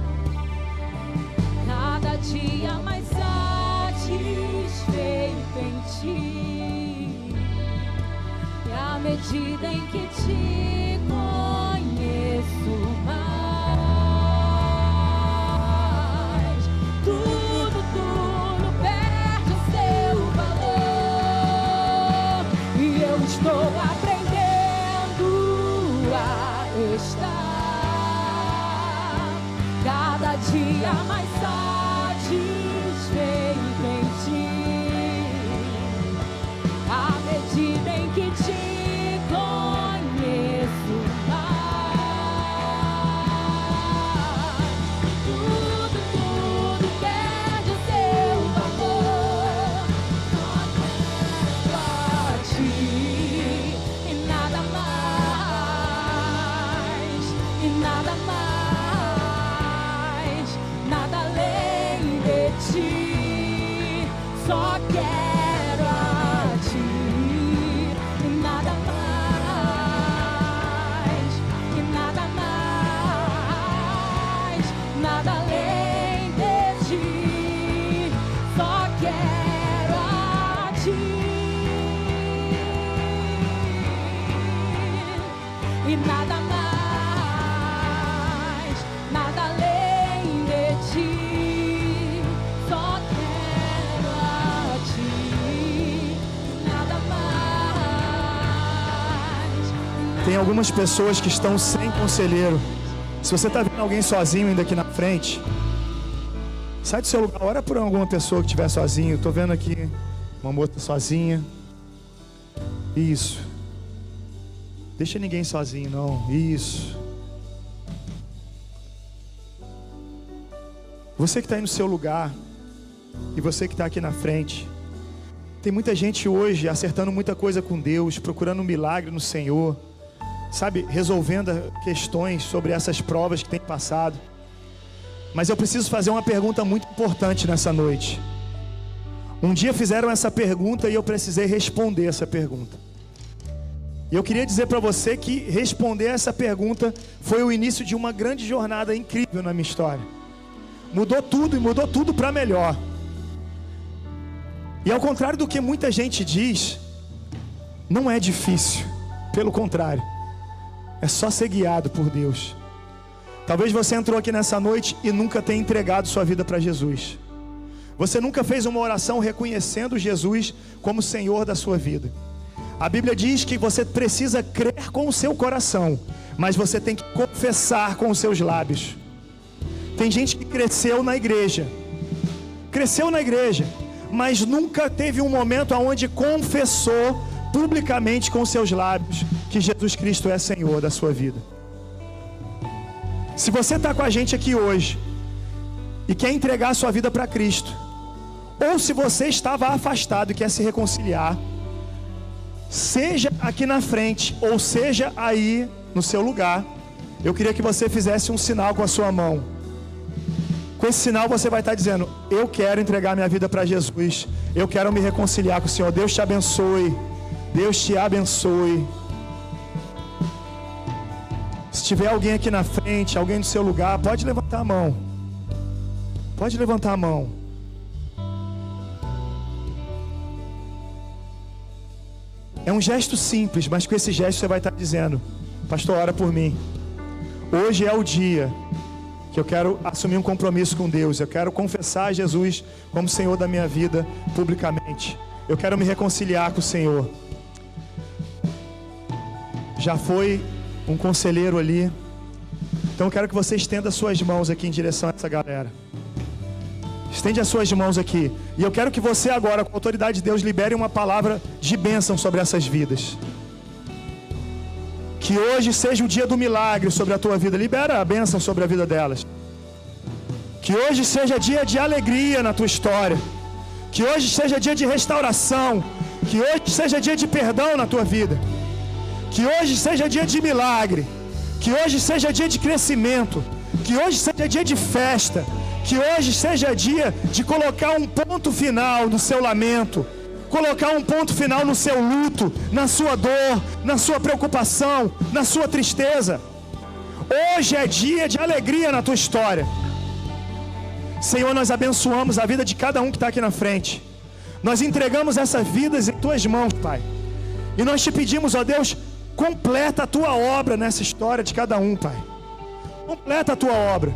cada dia mais satisfeito em ti, e à medida em que te conheço mais. Tudo perde o seu valor, e eu estou aprendendo a estar cada dia mais satisfeito em ti, à medida em que te conheço mais. Tudo perde o seu valor, só quero a ti e nada mais, nada além de ti. Só quero a ti e nada mais, nada além de ti. Só quero a ti e nada mais, nada além de ti. Só quero a ti, nada mais. Tem algumas pessoas que estão sem conselheiro. Se você está vendo alguém sozinho ainda aqui na frente, sai do seu lugar, ora por alguma pessoa que estiver sozinho. Estou vendo aqui uma moça sozinha. Isso. Deixa ninguém sozinho, não. Isso. Você que está aí no seu lugar e você que está aqui na frente, tem muita gente hoje acertando muita coisa com Deus, procurando um milagre no Senhor, sabe, resolvendo questões sobre essas provas que tem passado. Mas eu preciso fazer uma pergunta muito importante nessa noite. Um dia fizeram essa pergunta e eu precisei responder essa pergunta. E eu queria dizer para você que responder essa pergunta foi o início de uma grande jornada incrível na minha história. Mudou tudo e mudou tudo para melhor. E ao contrário do que muita gente diz, não é difícil. Pelo contrário, é só ser guiado por Deus. Talvez você entrou aqui nessa noite e nunca tenha entregado sua vida para Jesus. Você nunca fez uma oração reconhecendo Jesus como Senhor da sua vida. A Bíblia diz que você precisa crer com o seu coração, mas você tem que confessar com os seus lábios. Tem gente que cresceu na igreja, mas nunca teve um momento onde confessou publicamente com os seus lábios que Jesus Cristo é Senhor da sua vida. Se você está com a gente aqui hoje e quer entregar a sua vida para Cristo, ou se você estava afastado e quer se reconciliar, seja aqui na frente ou seja aí no seu lugar, eu queria que você fizesse um sinal com a sua mão. Com esse sinal você vai estar dizendo: eu quero entregar minha vida para Jesus, eu quero me reconciliar com o Senhor. Deus te abençoe, Deus te abençoe. Se tiver alguém aqui na frente, alguém no seu lugar, pode levantar a mão. Pode levantar a mão. É um gesto simples, mas com esse gesto você vai estar dizendo: pastor, ora por mim. Hoje é o dia que eu quero assumir um compromisso com Deus. Eu quero confessar Jesus como Senhor da minha vida publicamente. Eu quero me reconciliar com o Senhor. Já foi um conselheiro ali. Então eu quero que você estenda as suas mãos aqui em direção a essa galera. Estende as suas mãos aqui. E eu quero que você agora, com a autoridade de Deus, libere uma palavra de bênção sobre essas vidas. Que hoje seja o dia do milagre sobre a tua vida. Libera a bênção sobre a vida delas. Que hoje seja dia de alegria na tua história. Que hoje seja dia de restauração. Que hoje seja dia de perdão na tua vida. Que hoje seja dia de milagre. Que hoje seja dia de crescimento. Que hoje seja dia de festa. Que hoje seja dia de colocar um ponto final no seu lamento. Colocar um ponto final no seu luto, na sua dor, na sua preocupação, na sua tristeza. Hoje é dia de alegria na tua história. Senhor, nós abençoamos a vida de cada um que está aqui na frente. Nós entregamos essas vidas em tuas mãos, Pai. E nós te pedimos, ó Deus, completa a tua obra nessa história de cada um, Pai. Completa a tua obra.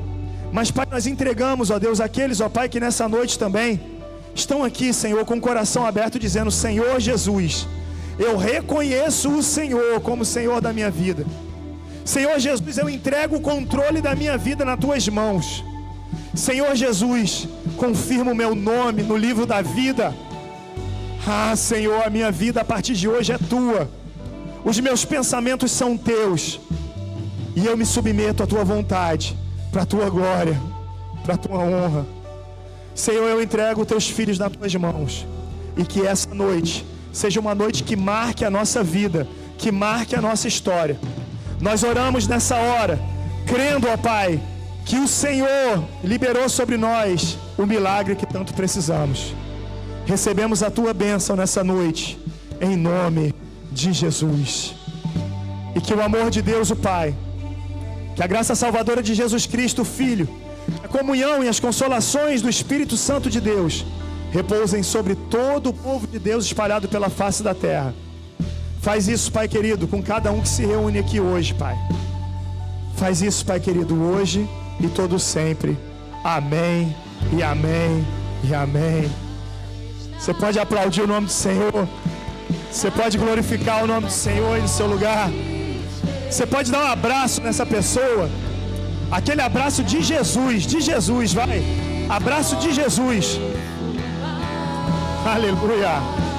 Mas, Pai, nós entregamos, ó Deus, aqueles, ó Pai, que nessa noite também estão aqui, Senhor, com o coração aberto, dizendo: Senhor Jesus, eu reconheço o Senhor como Senhor da minha vida. Senhor Jesus, eu entrego o controle da minha vida nas tuas mãos. Senhor Jesus, confirma o meu nome no livro da vida. Ah, Senhor, a minha vida a partir de hoje é tua. Os meus pensamentos são teus. E eu me submeto à tua vontade, para a tua glória, para a tua honra. Senhor, eu entrego os teus filhos nas tuas mãos. E que essa noite seja uma noite que marque a nossa vida, que marque a nossa história. Nós oramos nessa hora, crendo, ó Pai, que o Senhor liberou sobre nós o milagre que tanto precisamos. Recebemos a tua bênção nessa noite, em nome de Jesus. E que o amor de Deus, o Pai, que a graça salvadora de Jesus Cristo, o Filho, a comunhão e as consolações do Espírito Santo de Deus repousem sobre todo o povo de Deus espalhado pela face da terra. Faz isso, Pai querido, com cada um que se reúne aqui hoje, Pai. Faz isso, Pai querido, hoje e todo sempre. Amém, e amém, e amém. Você pode aplaudir o nome do Senhor. Você pode glorificar o nome do Senhor aí no seu lugar. Você pode dar um abraço nessa pessoa. Aquele abraço de Jesus, vai. Abraço de Jesus. Aleluia.